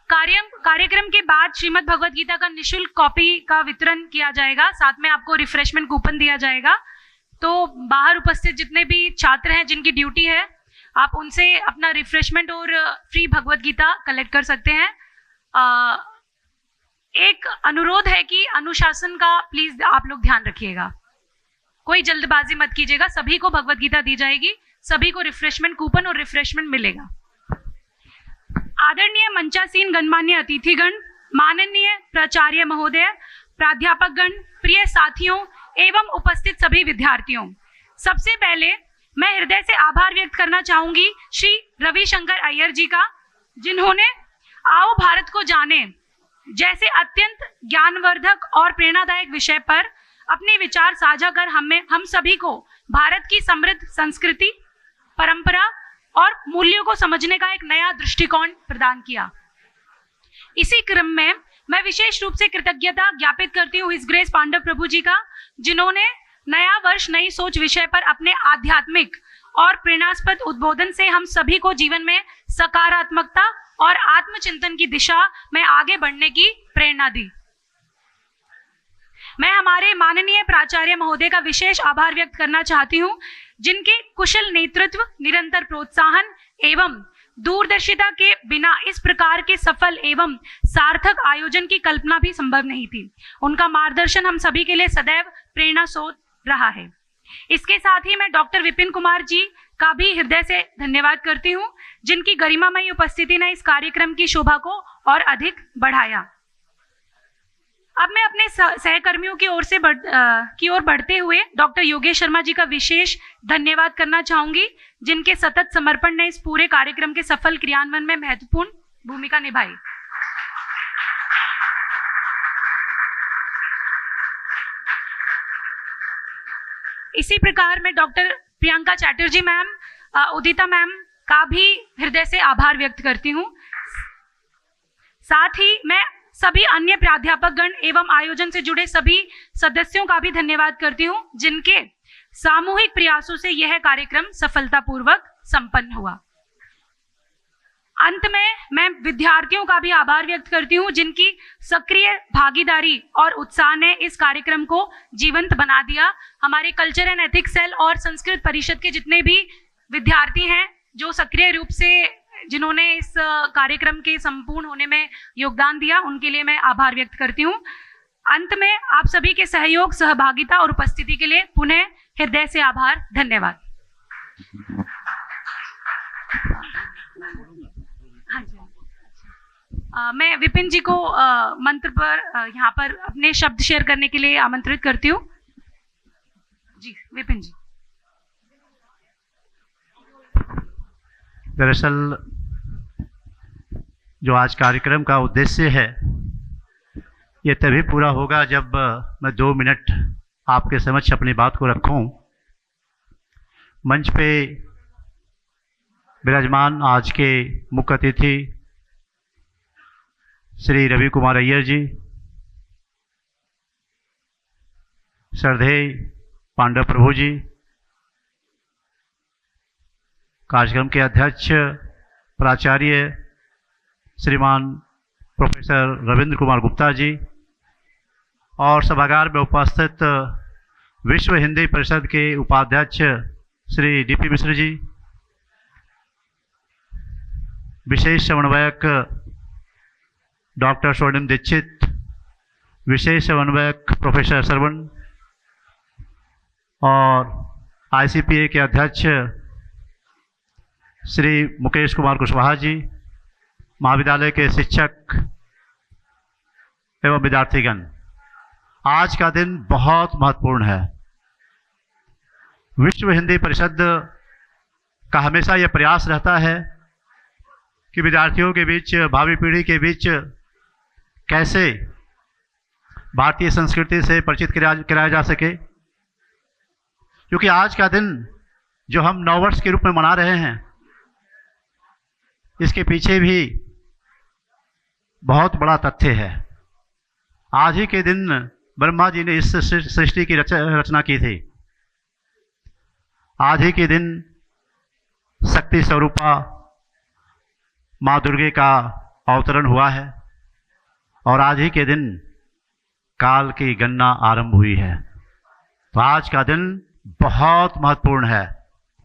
कार्यक्रम के बाद श्रीमद् भगवत गीता का निशुल्क कॉपी का वितरण किया जाएगा, साथ में आपको रिफ्रेशमेंट कूपन दिया जाएगा। तो बाहर उपस्थित जितने भी छात्र हैं जिनकी ड्यूटी है, आप उनसे अपना रिफ्रेशमेंट और फ्री भगवत गीता कलेक्ट कर सकते हैं। एक अनुरोध है कि अनुशासन का प्लीज आप लोग ध्यान रखिएगा, कोई जल्दबाजी मत कीजिएगा। सभी को भगवत गीता दी जाएगी, सभी को रिफ्रेशमेंट कूपन और रिफ्रेशमेंट मिलेगा। आदरणीय मंचासीन गणमान्य अतिथिगण, माननीय प्राचार्य महोदय, प्राध्यापकगण, प्रिय साथियों एवं उपस्थित सभी विद्यार्थियों, सबसे पहले मैं हृदय से आभार व्यक्त करना चाहूंगी श्री रविशंकर अय्यर जी का, जिन्होंने आओ भारत को जाने जैसे अत्यंत ज्ञानवर्धक और प्रेरणादायक विषय पर अपने विचार साझा कर हम सभी को भारत की समृद्ध संस्कृति, परंपरा और मूल्यों को समझने का एक नया दृष्टिकोण प्रदान किया। इसी क्रम में मैं विशेष रूप से कृतज्ञता ज्ञापित करती हूँ हिज ग्रेस पांडव प्रभु जी का, जिन्होंने नया वर्ष नई सोच विषय पर अपने आध्यात्मिक और प्रेरणास्पद उद्बोधन से हम सभी को जीवन में सकारात्मकता और आत्मचिंतन की दिशा में आगे बढ़ने की प्रेरणा दी। मैं हमारे माननीय प्राचार्य महोदय का विशेष आभार व्यक्त करना चाहती हूं, जिनके कुशल नेतृत्व, निरंतर प्रोत्साहन एवं दूरदर्शिता के बिना इस प्रकार के सफल एवं सार्थक आयोजन की कल्पना भी संभव नहीं थी। उनका मार्गदर्शन हम सभी के लिए सदैव प्रेरणा स्रोत रहा है। इसके साथ ही मैं डॉक्टर विपिन कुमार जी का भी हृदय से धन्यवाद करती हूं, जिनकी गरिमामयी उपस्थिति ने इस कार्यक्रम की शोभा को और अधिक बढ़ाया। अब मैं अपने सहकर्मियों की ओर बढ़ते हुए डॉक्टर योगेश शर्मा जी का विशेष धन्यवाद करना चाहूंगी, जिनके सतत समर्पण ने इस पूरे कार्यक्रम के सफल क्रियान्वयन में महत्वपूर्ण भूमिका निभाई। इसी प्रकार मैं डॉक्टर प्रियंका चैटर्जी मैम, उदिता मैम का भी हृदय से आभार व्यक्त करती हूँ। साथ ही मैं सभी अन्य प्राध्यापकगण एवं आयोजन से जुड़े सभी सदस्यों का भी धन्यवाद करती हूँ, जिनके सामूहिक प्रयासों से यह कार्यक्रम सफलतापूर्वक संपन्न हुआ। अंत में मैं विद्यार्थियों का भी आभार व्यक्त करती हूँ, जिनकी सक्रिय भागीदारी और उत्साह ने इस कार्यक्रम को जीवंत बना दिया। हमारे कल्चर एंड एथिक्स सेल और संस्कृत परिषद के जितने भी विद्यार्थी हैं जो सक्रिय रूप से जिन्होंने इस कार्यक्रम के संपूर्ण होने में योगदान दिया, उनके लिए मैं आभार व्यक्त करती हूँ। अंत में आप सभी के सहयोग, सहभागिता और उपस्थिति के लिए पुनः हृदय से आभार। धन्यवाद। मैं विपिन जी को मंत्र पर यहाँ पर अपने शब्द शेयर करने के लिए आमंत्रित करती हूँ। जी विपिन जी। दरअसल जो आज कार्यक्रम का उद्देश्य है ये तभी पूरा होगा जब मैं 2 मिनट आपके समक्ष अपनी बात को रखूं। मंच पे विराजमान आज के मुख्य अतिथि श्री रवि कुमार अय्यर जी, श्रद्धेय पांडव प्रभु जी, कार्यक्रम के अध्यक्ष प्राचार्य श्रीमान प्रोफेसर रविंद्र कुमार गुप्ता जी और सभागार में उपस्थित विश्व हिंदी परिषद के उपाध्यक्ष श्री डीपी मिश्र जी, विशेष समन्वयक डॉक्टर स्वर्णिम दीक्षित, विशेष समन्वयक प्रोफेसर सरवण और आईसीपीए के अध्यक्ष श्री मुकेश कुमार कुशवाहा जी, महाविद्यालय के शिक्षक एवं विद्यार्थीगण, आज का दिन बहुत महत्वपूर्ण है। विश्व हिंदी परिषद का हमेशा यह प्रयास रहता है कि विद्यार्थियों के बीच, भावी पीढ़ी के बीच कैसे भारतीय संस्कृति से परिचित कराया जा सके, क्योंकि आज का दिन जो हम नववर्ष के रूप में मना रहे हैं इसके पीछे भी बहुत बड़ा तथ्य है। आज ही के दिन ब्रह्मा जी ने इस सृष्टि की रचना की थी। आज ही के दिन शक्ति स्वरूपा माँ दुर्गे का अवतरण हुआ है और आज ही के दिन काल की गणना आरंभ हुई है। तो आज का दिन बहुत महत्वपूर्ण है,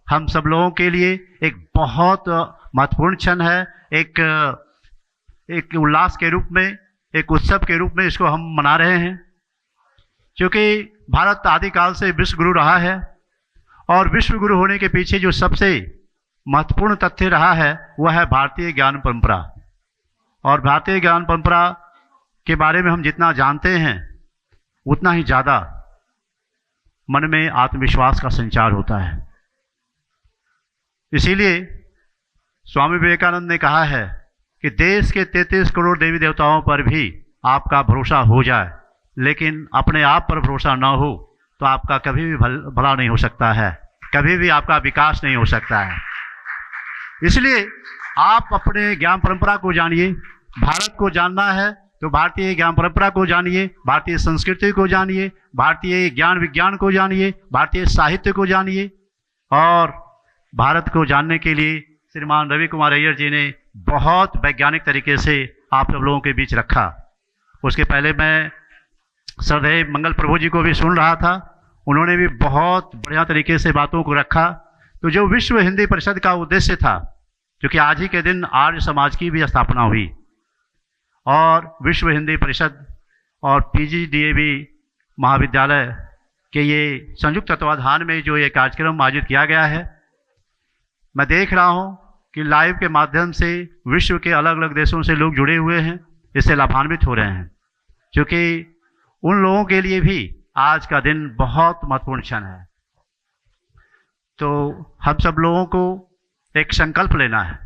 हम सब लोगों के लिए एक बहुत महत्वपूर्ण क्षण है। एक उल्लास के रूप में, एक उत्सव के रूप में इसको हम मना रहे हैं, क्योंकि भारत आदिकाल से विश्व गुरु रहा है और विश्व गुरु होने के पीछे जो सबसे महत्वपूर्ण तथ्य रहा है वह है भारतीय ज्ञान परंपरा। और भारतीय ज्ञान परंपरा के बारे में हम जितना जानते हैं उतना ही ज़्यादा मन में आत्मविश्वास का संचार होता है। इसीलिए स्वामी विवेकानंद ने कहा है कि देश के 33 करोड़ देवी देवताओं पर भी आपका भरोसा हो जाए, लेकिन अपने आप पर भरोसा न हो तो आपका कभी भी भला नहीं हो सकता है, कभी भी आपका विकास नहीं हो सकता है। इसलिए आप अपने ज्ञान परंपरा को जानिए। भारत को जानना है तो भारतीय ज्ञान परंपरा को जानिए, भारतीय संस्कृति को जानिए, भारतीय ज्ञान विज्ञान को जानिए, भारतीय साहित्य को जानिए। और भारत को जानने के लिए श्रीमान रवि कुमार अय्यर जी ने बहुत वैज्ञानिक तरीके से आप सब लोगों के बीच रखा। उसके पहले मैं श्रद्धेय मंगल प्रभु जी को भी सुन रहा था, उन्होंने भी बहुत बढ़िया तरीके से बातों को रखा। तो जो विश्व हिंदी परिषद का उद्देश्य था, क्योंकि आज ही के दिन आर्य समाज की भी स्थापना हुई और विश्व हिंदी परिषद और पीजीडीएवी महाविद्यालय के ये संयुक्त तत्वाधान में जो ये कार्यक्रम आयोजित किया गया है, मैं देख रहा हूँ कि लाइव के माध्यम से विश्व के अलग अलग देशों से लोग जुड़े हुए हैं, इससे लाभान्वित हो रहे हैं, क्योंकि उन लोगों के लिए भी आज का दिन बहुत महत्वपूर्ण क्षण है। तो हम सब लोगों को एक संकल्प लेना है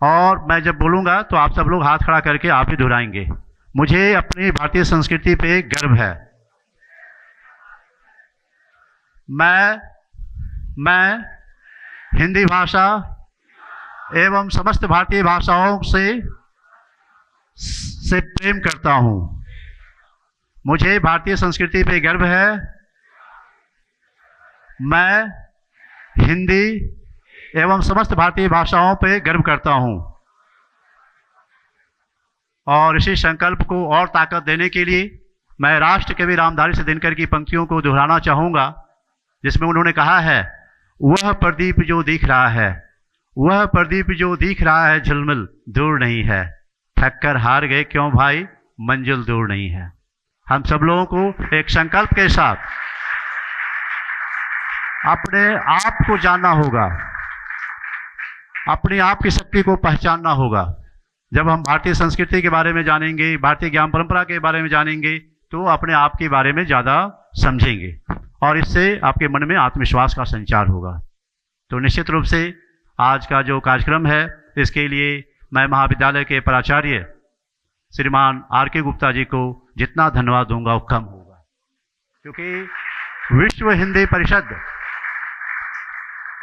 और मैं जब बोलूँगा तो आप सब लोग हाथ खड़ा करके आप ही दोहराएंगे। मुझे अपनी भारतीय संस्कृति पे गर्व है। मैं हिंदी भाषा एवं समस्त भारतीय भाषाओं से प्रेम करता हूँ। मुझे भारतीय संस्कृति पे गर्व है। मैं हिंदी एवं समस्त भारतीय भाषाओं पे गर्व करता हूँ। और इसी संकल्प को और ताकत देने के लिए मैं राष्ट्र कवि रामधारी सिंह दिनकर की पंक्तियों को दोहराना चाहूँगा, जिसमें उन्होंने कहा है, वह प्रदीप जो दिख रहा है, वह प्रदीप जो दिख रहा है झिलमिल दूर नहीं है, थक कर हार गए क्यों भाई मंजिल दूर नहीं है। हम सब लोगों को एक संकल्प के साथ अपने आप को जानना होगा, अपने आप की शक्ति को पहचानना होगा। जब हम भारतीय संस्कृति के बारे में जानेंगे, भारतीय ज्ञान परंपरा के बारे में जानेंगे, तो अपने आप के बारे में ज़्यादा समझेंगे और इससे आपके मन में आत्मविश्वास का संचार होगा। तो निश्चित रूप से आज का जो कार्यक्रम है इसके लिए मैं महाविद्यालय के प्राचार्य श्रीमान R.K. गुप्ता जी को जितना धन्यवाद दूंगा वो कम होगा, क्योंकि विश्व हिंदी परिषद,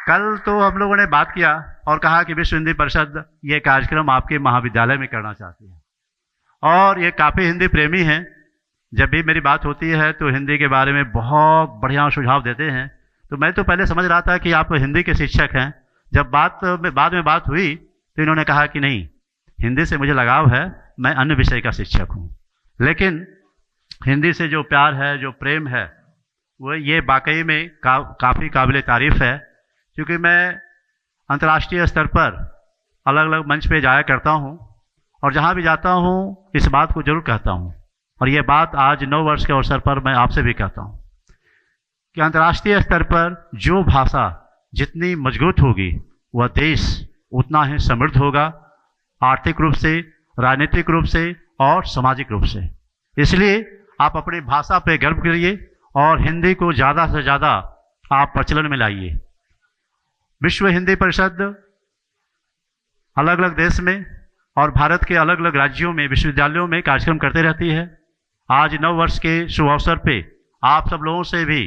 कल तो हम लोगों ने बात किया और कहा कि विश्व हिंदी परिषद ये कार्यक्रम आपके महाविद्यालय में करना चाहती है, और ये काफ़ी हिंदी प्रेमी हैं। जब भी मेरी बात होती है तो हिंदी के बारे में बहुत बढ़िया सुझाव देते हैं। तो मैं तो पहले समझ रहा था कि आप हिंदी के शिक्षक हैं। जब बाद में बात हुई तो इन्होंने कहा कि नहीं, हिंदी से मुझे लगाव है, मैं अन्य विषय का शिक्षक हूँ, लेकिन हिंदी से जो प्यार है, जो प्रेम है, वो ये वाकई में काफ़ी काबिल तारीफ़ है। क्योंकि मैं अंतर्राष्ट्रीय स्तर पर अलग अलग मंच पे जाया करता हूँ और जहाँ भी जाता हूँ इस बात को जरूर कहता हूँ, और ये बात आज 9 वर्ष के अवसर पर मैं आपसे भी कहता हूँ कि अंतर्राष्ट्रीय स्तर पर जो भाषा जितनी मजबूत होगी वह देश उतना ही समृद्ध होगा, आर्थिक रूप से, राजनीतिक रूप से और सामाजिक रूप से। इसलिए आप अपनी भाषा पे गर्व करिए और हिंदी को ज़्यादा से ज़्यादा आप प्रचलन में लाइए। विश्व हिंदी परिषद अलग अलग देश में और भारत के अलग अलग राज्यों में विश्वविद्यालयों में कार्यक्रम करते रहती है। आज 9 वर्ष के शुभ अवसर पे आप सब लोगों से भी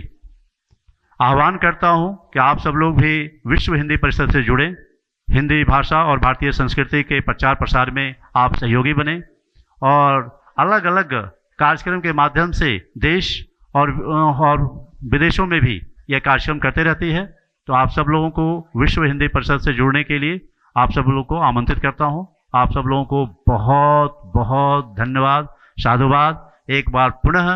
आह्वान करता हूं कि आप सब लोग भी विश्व हिंदी परिषद से जुड़ें, हिंदी भाषा और भारतीय संस्कृति के प्रचार प्रसार में आप सहयोगी बने, और अलग अलग कार्यक्रम के माध्यम से देश और विदेशों में भी यह कार्यक्रम करते रहती है। तो आप सब लोगों को विश्व हिंदी परिषद से जुड़ने के लिए आप सब लोगों को आमंत्रित करता हूं। आप सब लोगों को बहुत बहुत धन्यवाद, साधुवाद। एक बार पुनः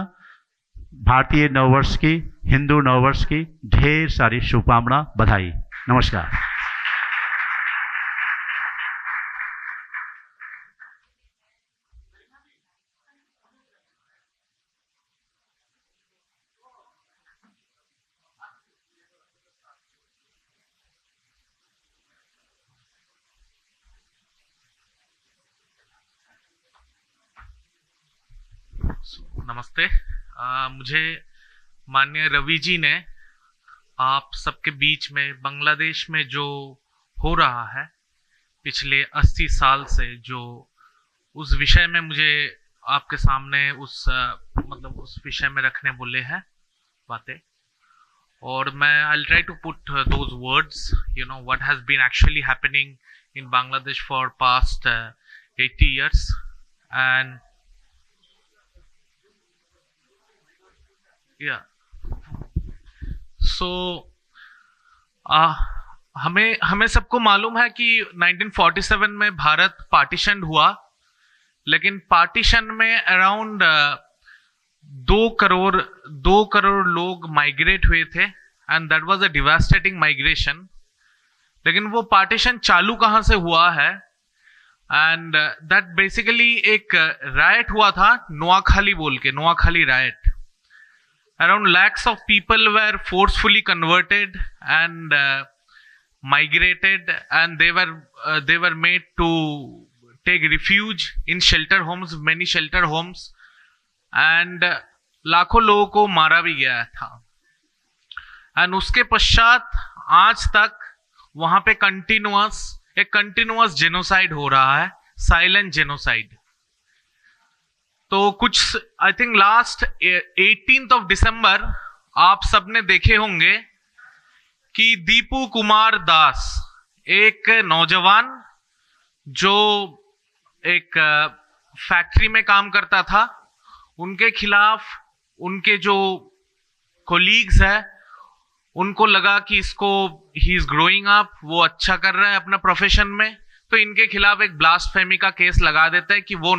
भारतीय नववर्ष की, हिंदू नववर्ष की ढेर सारी शुभकामना, बधाई, नमस्कार। नमस्ते। मुझे माननीय रवि जी ने आप सबके बीच में बांग्लादेश में जो हो रहा है पिछले 80 साल से, जो उस विषय में मुझे आपके सामने उस विषय में रखने बोले हैं बातें, और मैं I'll try to put those words, what has been actually happening in Bangladesh for past 80 years. And हमें सबको मालूम है कि 1947 में भारत पार्टीशन हुआ, लेकिन पार्टीशन में अराउंड 2 करोड़ लोग माइग्रेट हुए थे, and that was a devastating migration. लेकिन वो पार्टीशन चालू कहाँ से हुआ है, एंड दैट बेसिकली एक रायट हुआ था नोआखाली बोल के, Noakhali riot. Around lakhs of people were forcefully converted and migrated, and they were made to take refuge in shelter homes, many shelter homes, and लाखों लोगों को मारा भी गया था। एंड उसके पश्चात आज तक वहां पे कंटिन्यूअस जेनोसाइड हो रहा है, साइलेंट जेनोसाइड। तो कुछ I think last 18th of December आप सबने देखे होंगे कि दीपू कुमार दास, एक नौजवान जो एक फैक्ट्री में काम करता था, उनके खिलाफ उनके जो कोलीग्स है उनको लगा कि इसको ही इज ग्रोइंग अप, वो अच्छा कर रहा है अपना प्रोफेशन में, तो इनके खिलाफ एक ब्लास्फेमी का केस लगा देते हैं कि वो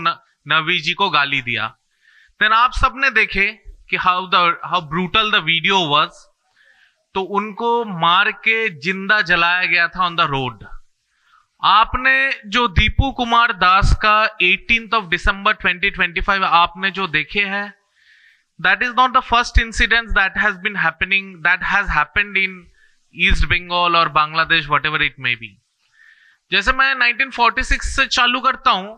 नवी जी को गाली दिया। देन आप सबने देखे कि how brutal the video was. तो उनको मार के जिंदा जलाया गया था ऑन द रोड। आपने जो दीपू कुमार दास का 18th of December 2025 आपने जो देखे हैं, that is not the first incident that has been happening, that has happened in East Bengal or Bangladesh, whatever it may be। जैसे मैं 1946 से चालू करता हूं,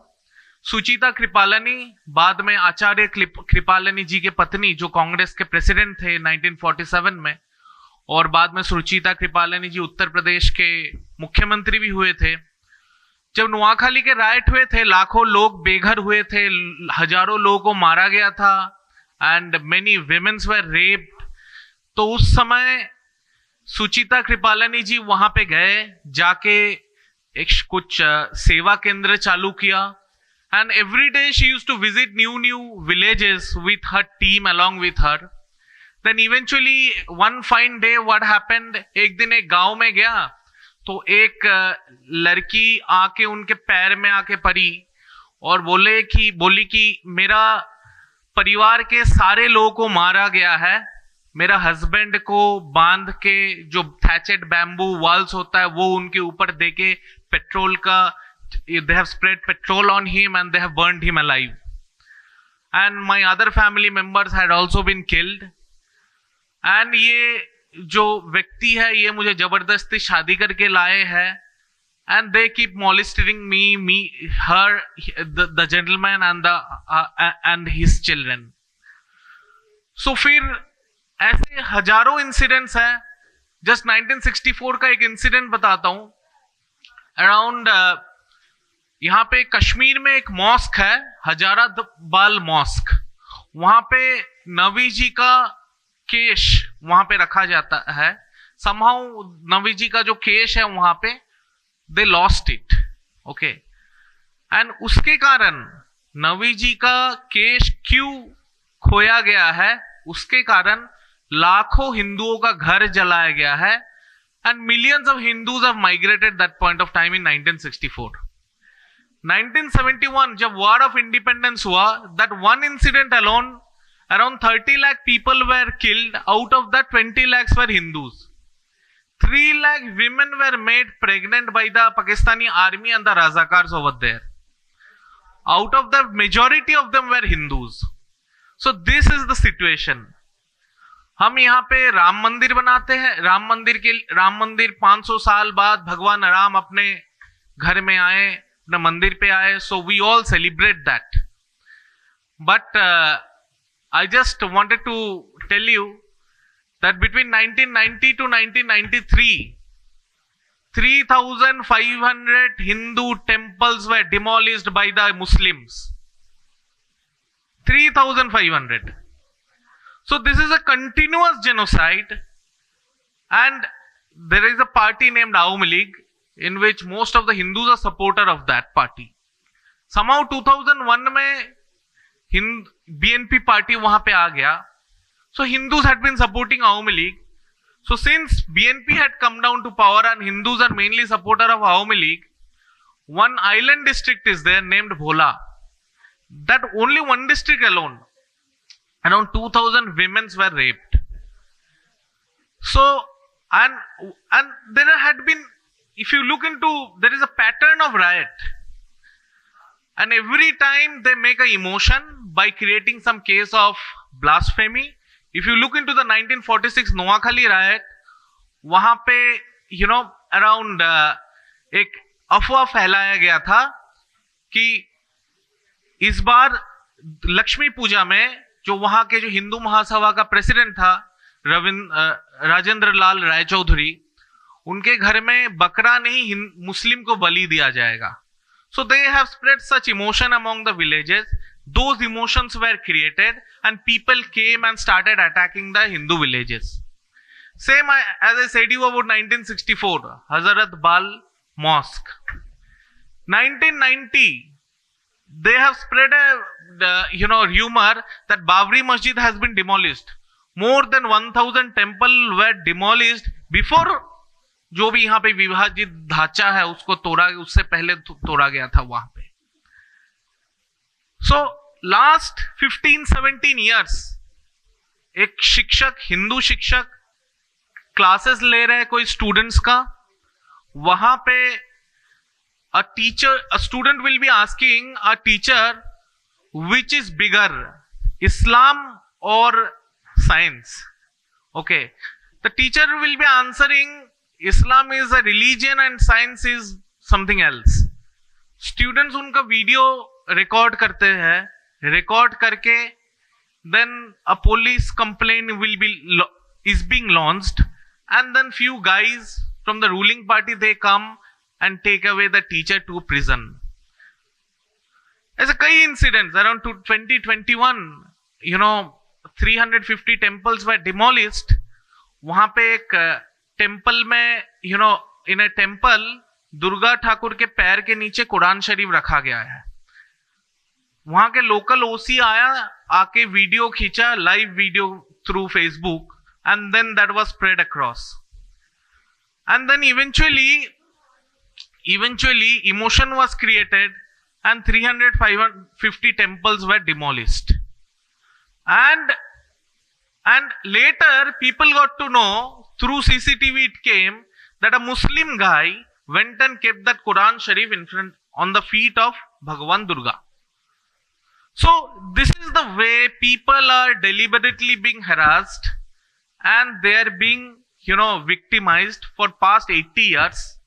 सुचिता कृपालनी, बाद में आचार्य कृपालनी जी के पत्नी, जो कांग्रेस के प्रेसिडेंट थे 1947 में, और बाद में सुचेता कृपालानी जी उत्तर प्रदेश के मुख्यमंत्री भी हुए थे। जब नोआखाली के राइट हुए थे, लाखों लोग बेघर हुए थे, हजारों लोगों को मारा गया था and many women's were raped, तो उस समय सुचेता कृपालानी जी वहां पे गए, जाके एक कुछ सेवा केंद्र चालू किया and every day she used to visit new villages with her team along with her. Then eventually one fine day what happened, एक दिन एक गांव में गया तो एक लड़की आके उनके पैर में आके पड़ी और बोली कि मेरा परिवार के सारे लोगों को मारा गया है, मेरा हस्बैंड को बांध के जो थैचेड बैम्बू वॉल्स होता है वो उनके ऊपर देके पेट्रोल का they have spread petrol on him and they have burned him alive, and my other family members had also been killed, and ये जो व्यक्ति है ये मुझे जबरदस्ती शादी करके लाए हैं and they keep molesting her, the gentleman and his children. So फिर ऐसे हजारों इंसिडेंट्स हैं। जस्ट 1964 का एक इंसिडेंट बताता हूं। अराउंड यहाँ पे कश्मीर में एक मॉस्क है, हजाराबाद मॉस्क, वहां पे नबी जी का केश वहां पे रखा जाता है। समहाउ नबी जी का जो केश है वहां पे they lost it, okay, and उसके कारण नबी जी का केश क्यों खोया गया है, उसके कारण लाखों हिंदुओं का घर जलाया गया है and millions of Hindus have migrated that point of time in 1964। 1971 जब वॉर ऑफ इंडिपेंडेंस हुआ, that one incident alone around 30 lakh people were killed, out of that 20 lakhs were Hindus. 3 lakh women were made pregnant by the Pakistani army and the Razakars over there. Out of the majority of them were Hindus. So this is the situation. हम यहाँ पे राम मंदिर बनाते हैं, राम मंदिर 500 साल बाद भगवान राम अपने घर में आए, अपने मंदिर पे आए, so we all celebrate that. But I just wanted to tell you that between 1990 to 1993, 3,500 Hindu temples were demolished by the Muslims. 3,500. So this is a continuous genocide, and there is a party named Awami League in which most of the Hindus are supporter of that party. Somehow 2001 में BNP party वहां पे आ गया, so Hindus had been supporting Awami League. So since BNP had come down to power and Hindus are mainly supporter of Awami League, one island district is there named Bhola. That only one district alone, around 2,000 women were raped. So and there had been, if you look into, there is a pattern of riot, and every time they make a emotion by creating some case of blasphemy. If you look into the 1946 Noakhali riot, वहां पे around एक अफवाह फैलाया गया था कि इस बार लक्ष्मी पूजा में जो वहां के जो हिंदू महासभा का प्रेसिडेंट था राजेंद्र लाल राय चौधरी, उनके घर में बकरा नहीं मुस्लिम को बलि दिया जाएगा. So they have spread such emotion among the villages. Those emotions were created and people came and started attacking the Hindu villages. Same as I said you about 1964, Hazrat Bal Mosque. 1990, they have spread a rumor that Babri Masjid has been demolished. More than 1,000 temples were demolished before जो भी यहाँ पे विभाजित ढांचा है उसको तोड़ा, उससे पहले तोड़ा गया था वहां पे. So last 15-17 years एक शिक्षक, हिंदू शिक्षक क्लासेस ले रहे हैं कोई स्टूडेंट्स का, वहां पे a student will be asking a teacher which is bigger, Islam or science. Okay, the teacher will be answering Islam is a religion and science is something else. Students उनका video record करते हैं, record करके then a police complaint is being launched and then few guys from the ruling party, they come and take away the teacher to prison. As a key incidents around 2021, 350 temples were demolished. वहां पे एक temple में in a temple Durga Thakur के पैर के नीचे कुरान शरीफ रखा गया है. वहां के लोकल ओसी आया, आके वीडियो खींचा, live video through Facebook, and then that was spread across. And then eventually emotion was created and 550 temples were demolished. And later people got to know through CCTV it came that a Muslim guy went and kept that Quran Sharif in front on the feet of Bhagavan Durga. So this is the way people are deliberately being harassed and they are being victimized for past 80 years.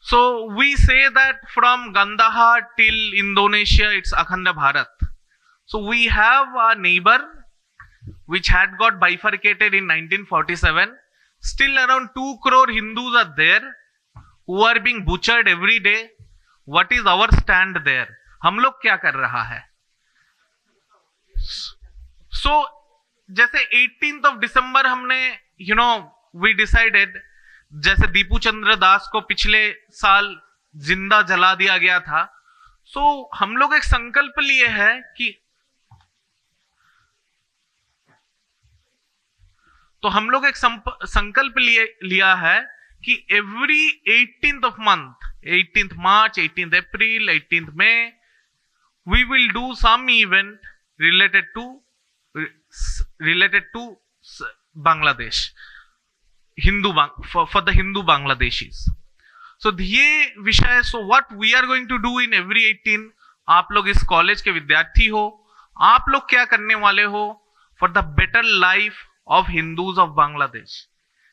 So we say that from Gandhar till Indonesia, it's Akhanda Bharat. So we have a neighbor which had got bifurcated in 1947. Still around 2 crore Hindus are there who are being butchered every day. What is our stand there? हम लोग क्या कर रहा है? So जैसे 18th of December हमने we decided, जैसे दीपू चंद्र दास को पिछले साल जिंदा जला दिया गया था, so हम लोग एक संकल्प लिए है कि लिया है कि every 18th of month, 18th March, 18th April, 18th May, we will do some event related to Bangladesh, for the Hindu Bangladeshis. So ये विषय है. So what we are going to do in every 18, आप लोग इस college के विद्यार्थी हो, आप लोग क्या करने वाले हो for the better life of Hindus of Bangladesh.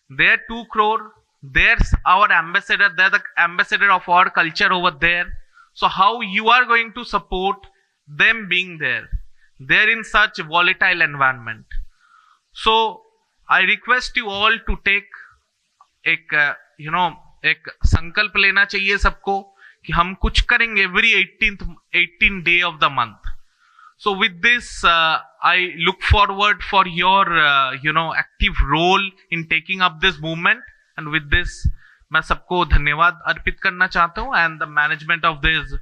They are 2 crore. There's our ambassador. They're the ambassador of our culture over there. So how you are going to support them being there? They're in such volatile environment. So I request you all to take एक संकल्प लेना चाहिए सबको कि हम कुछ करेंगे every 18th day of the month. So with this, I look forward for your active role in taking up this movement. And with this, मैं सबको धन्यवाद अर्पित करना चाहता हूँ and the management of this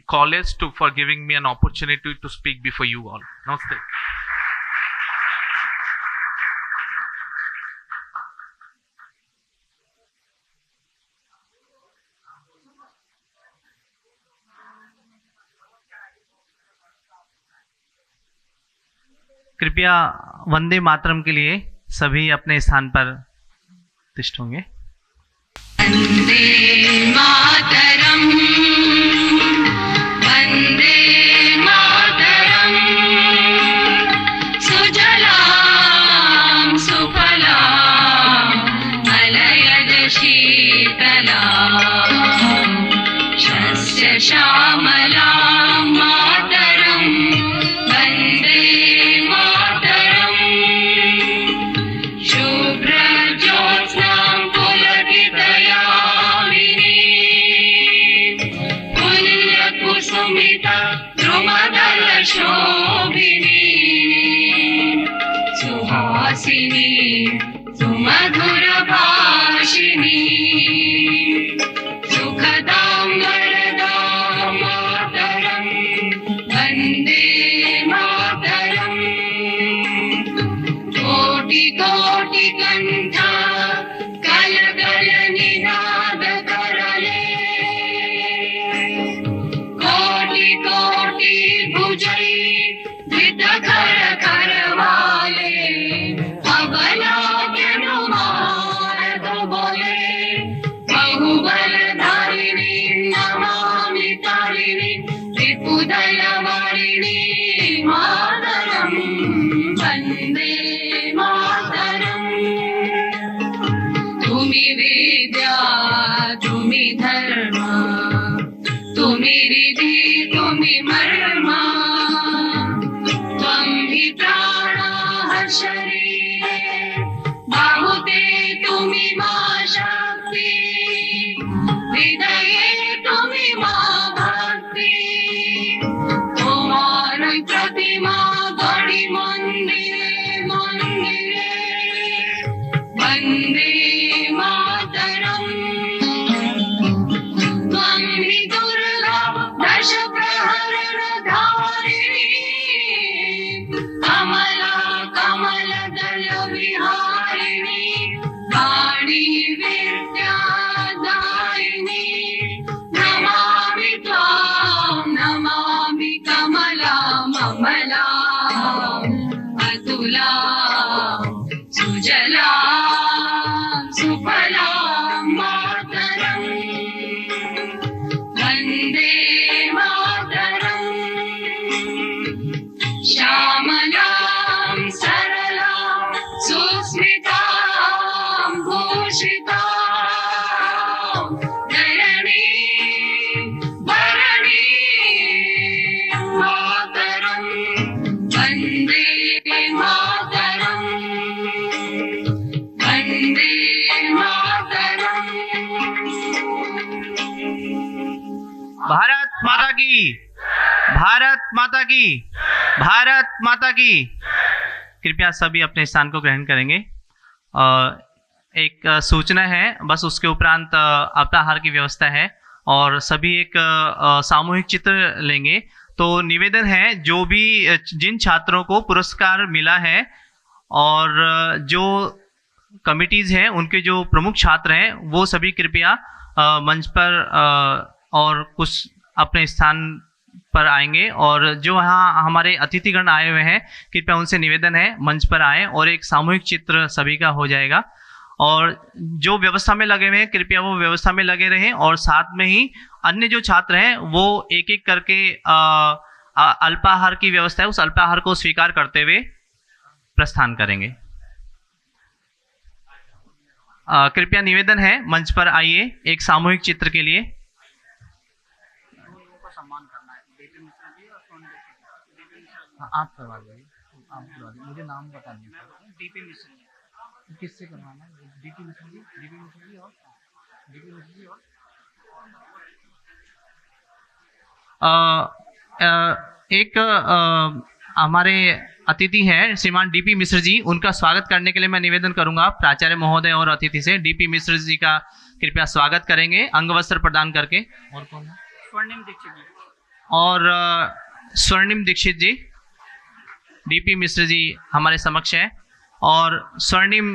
college for giving me an opportunity to speak before you all. Namaste. कृपया वंदे मातरम के लिए सभी अपने स्थान पर तिष्ठ होंगे. वंदे मातरम, वंदे मातरम, सुजलाम सुफलाम मलयज शीतलाम शस्य श्यामलाम मातरम, वंदे मातरम, शुभ्रज्योत्स्नां पुलकितयामिनी, पुण्यकुसुमिता द्रुमदलशोभिनी, सुहासिनी सुमधुरभाषिणी, सुखदां वरदां मातरं, वन्दे मातरम्. कोटि कोटि कंठ कलकल निनाद करले, कोटि कोटि भुजै धृत कर करवाले, अबला अनुमानद बोले, बहुबलधारिणी नमामि तारिणी, त्रिपुदलवारिणी मातरम्, वन्दे मातरम्. तुम्ही विद्या तुम्ही धर्म, तुम्ही रिधी तुम्ही मर्म, त्वं हि प्राणः शरीरे बाहुते अतुला सुजला सुफला मातरम् वन्दे मातरम् श्यामलां सरलां सुस्मितां भूषितां धरणीं भरणीं मातरम् वन्दे मातरम् वन्दे मातरम्। भारत माता की, भारत माता की, भारत माता की। कृपया सभी अपने स्थान को ग्रहण करेंगे। एक सूचना है, बस उसके उपरांत अल्पाहार की व्यवस्था है और सभी एक सामूहिक चित्र लेंगे। तो निवेदन है, जो भी जिन छात्रों को पुरस्कार मिला है और जो कमिटीज हैं उनके जो प्रमुख छात्र हैं वो सभी कृपया मंच पर और कुछ अपने स्थान पर आएंगे। और जो यहाँ हमारे अतिथिगण आए हुए हैं कृपया उनसे निवेदन है मंच पर आएं और एक सामूहिक चित्र सभी का हो जाएगा। और जो व्यवस्था में लगे हुए हैं कृपया वो व्यवस्था में लगे रहें और साथ में ही अन्य जो छात्र हैं वो एक एक करके अल्पाहार की व्यवस्था है उस अल्पाहार को स्वीकार करते हुए प्रस्थान करेंगे। कृपया निवेदन है मंच पर आइए एक सामूहिक चित्र के लिए। आप करवा दीजिए, आप करवा दीजिए, मुझे नाम बता दीजिए। डीपी मिश्र जी। किससे करवाना है? डीपी मिश्र जी, डीपी मिश्र जी और डीपी मिश्र जी और एक हमारे अतिथि हैं श्रीमान डीपी मिश्र जी, उनका स्वागत करने के लिए मैं निवेदन करूंगा प्राचार्य महोदय और अतिथि से। डीपी मिश्र जी का कृपया स्वागत करेंगे अंगवस्त्र प्रदान करके। और कौन है? स्वर्णिम दीक्षित जी। और स्वर्णिम दीक्षित जी। डीपी मिश्र जी हमारे समक्ष है और स्वर्णिम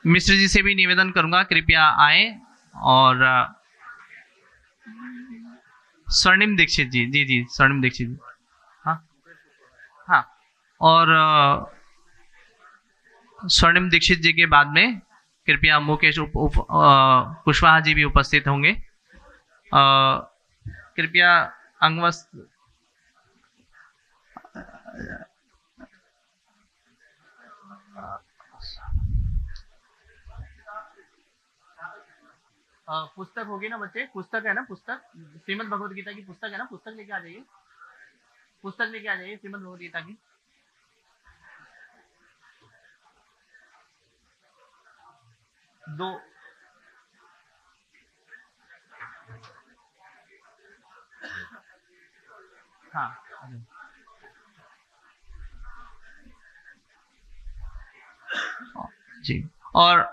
मिश्र जी से भी निवेदन करूंगा कृपया आए। और स्वर्णिम दीक्षित जी, जी जी स्वर्णिम दीक्षित जी, हाँ हाँ। और स्वर्णिम दीक्षित जी के बाद में कृपया मुकेश कुशवाहा जी भी उपस्थित होंगे। कृपया अंगवस्त्र पुस्तक होगी ना बच्चे, पुस्तक है ना, पुस्तक श्रीमद् भगवद गीता की पुस्तक है ना, पुस्तक लेके आ जाइए, पुस्तक लेके आ जाइए श्रीमद् भगवद गीता की। दो हाँ जी। और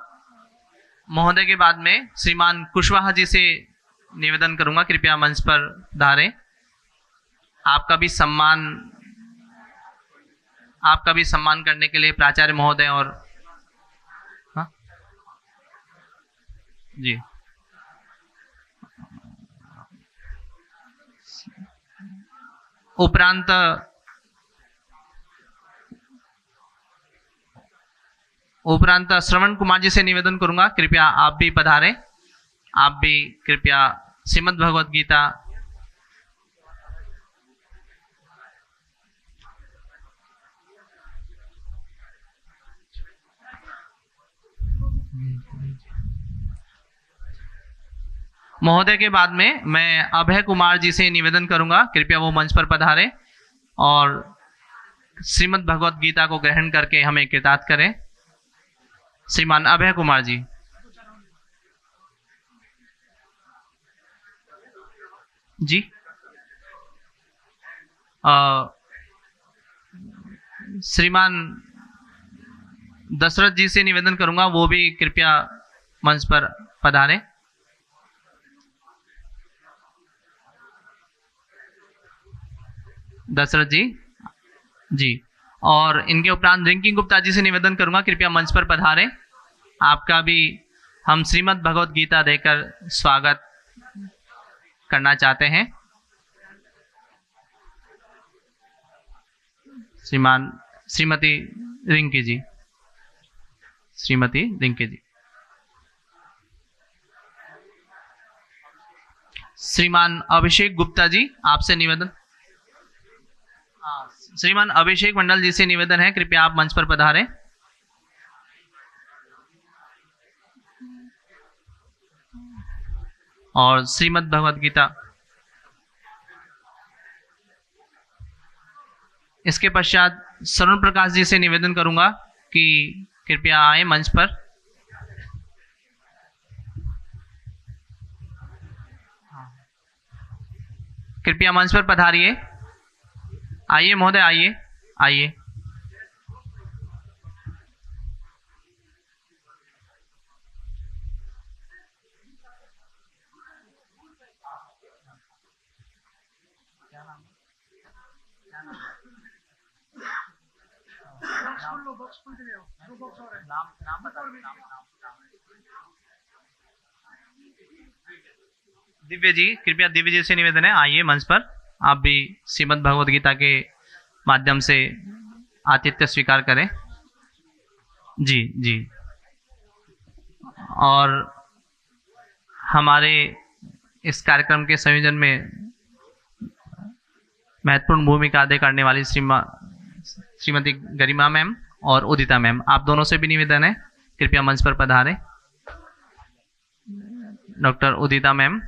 महोदय के बाद में श्रीमान कुशवाहा जी से निवेदन करूंगा कृपया मंच पर धारें। आपका भी सम्मान करने के लिए प्राचार्य महोदय और हाँ जी उपरांत श्रवण कुमार जी से निवेदन करूंगा कृपया आप भी पधारें। आप भी कृपया श्रीमद् भगवद गीता महोदय के बाद में मैं अभय कुमार जी से निवेदन करूंगा कृपया वो मंच पर पधारें और श्रीमद् भगवद गीता को ग्रहण करके हमें कृतार्थ करें। श्रीमान अभय कुमार जी। जी श्रीमान दशरथ जी से निवेदन करूंगा वो भी कृपया मंच पर पधारें। दशरथ जी जी। और इनके उपरांत रिंकी गुप्ता जी से निवेदन करूंगा कृपया मंच पर पधारें। आपका भी हम श्रीमद् भगवद गीता देकर स्वागत करना चाहते हैं। श्रीमती रिंकी जी, श्रीमती रिंकी जी। श्रीमान अभिषेक गुप्ता जी, आपसे निवेदन। श्रीमान अभिषेक मंडल जी से निवेदन है, कृपया आप मंच पर पधारें। और श्रीमद् भगवद गीता, इसके पश्चात सरुण प्रकाश जी से निवेदन करूंगा कि कृपया आए मंच पर। कृपया मंच पर पधारिए। आइए महोदय, आइए आइए। दिव्य जी, कृपया दिव्य जी से निवेदन है, आइए मंच पर। आप भी श्रीमद् भगवद गीता के माध्यम से आतिथ्य स्वीकार करें। जी जी। और हमारे इस कार्यक्रम के संयोजन में महत्वपूर्ण भूमिका अदा करने वाली श्रीमती गरिमा मैम और उदिता मैम, आप दोनों से भी निवेदन है, कृपया मंच पर पधारें। डॉक्टर उदिता मैम,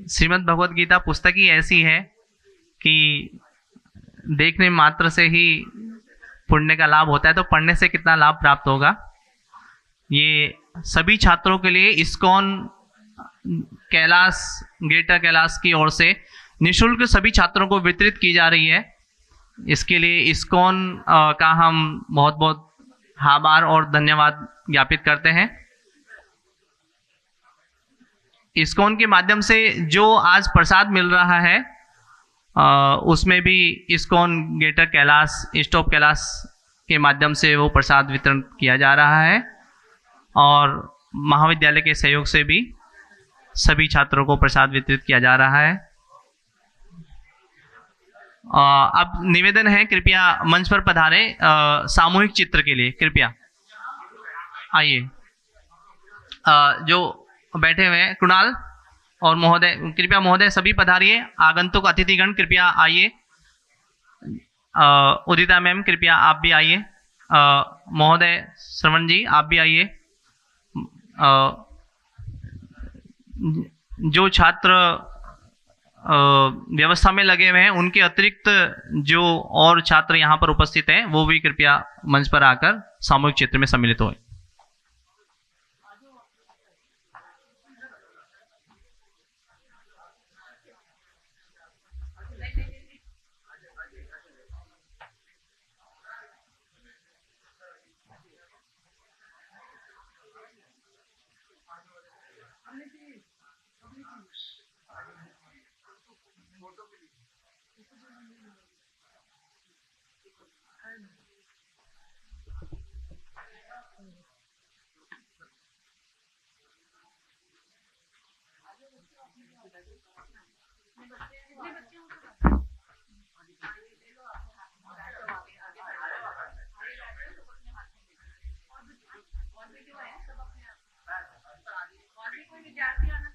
श्रीमद् भगवद गीता पुस्तक ही ऐसी है कि देखने मात्र से ही पुण्य का लाभ होता है, तो पढ़ने से कितना लाभ प्राप्त होगा। ये सभी छात्रों के लिए इस्कॉन कैलाश, ग्रेटर कैलाश की ओर से निःशुल्क सभी छात्रों को वितरित की जा रही है। इसके लिए इस्कॉन का हम बहुत बहुत आभार और धन्यवाद ज्ञापित करते हैं। इस्कॉन के माध्यम से जो आज प्रसाद मिल रहा है उसमें भी ISKCON greater Kailash, east of Kailash के माध्यम से वो प्रसाद वितरण किया जा रहा है और महाविद्यालय के सहयोग से भी सभी छात्रों को प्रसाद वितरित किया जा रहा है। अब निवेदन है, कृपया मंच पर पधारें सामूहिक चित्र के लिए, कृपया आइए। जो बैठे हुए हैं कुणाल और महोदय, कृपया महोदय सभी पधारिए। आगंतुक अतिथिगण कृपया आइए। उदिता मैम कृपया आप भी आइए। महोदय श्रवण जी आप भी आइए। जो छात्र व्यवस्था में लगे हुए हैं उनके अतिरिक्त जो और छात्र यहाँ पर उपस्थित हैं वो भी कृपया मंच पर आकर सामूहिक चित्र में सम्मिलित हों। विद्यार्थी आना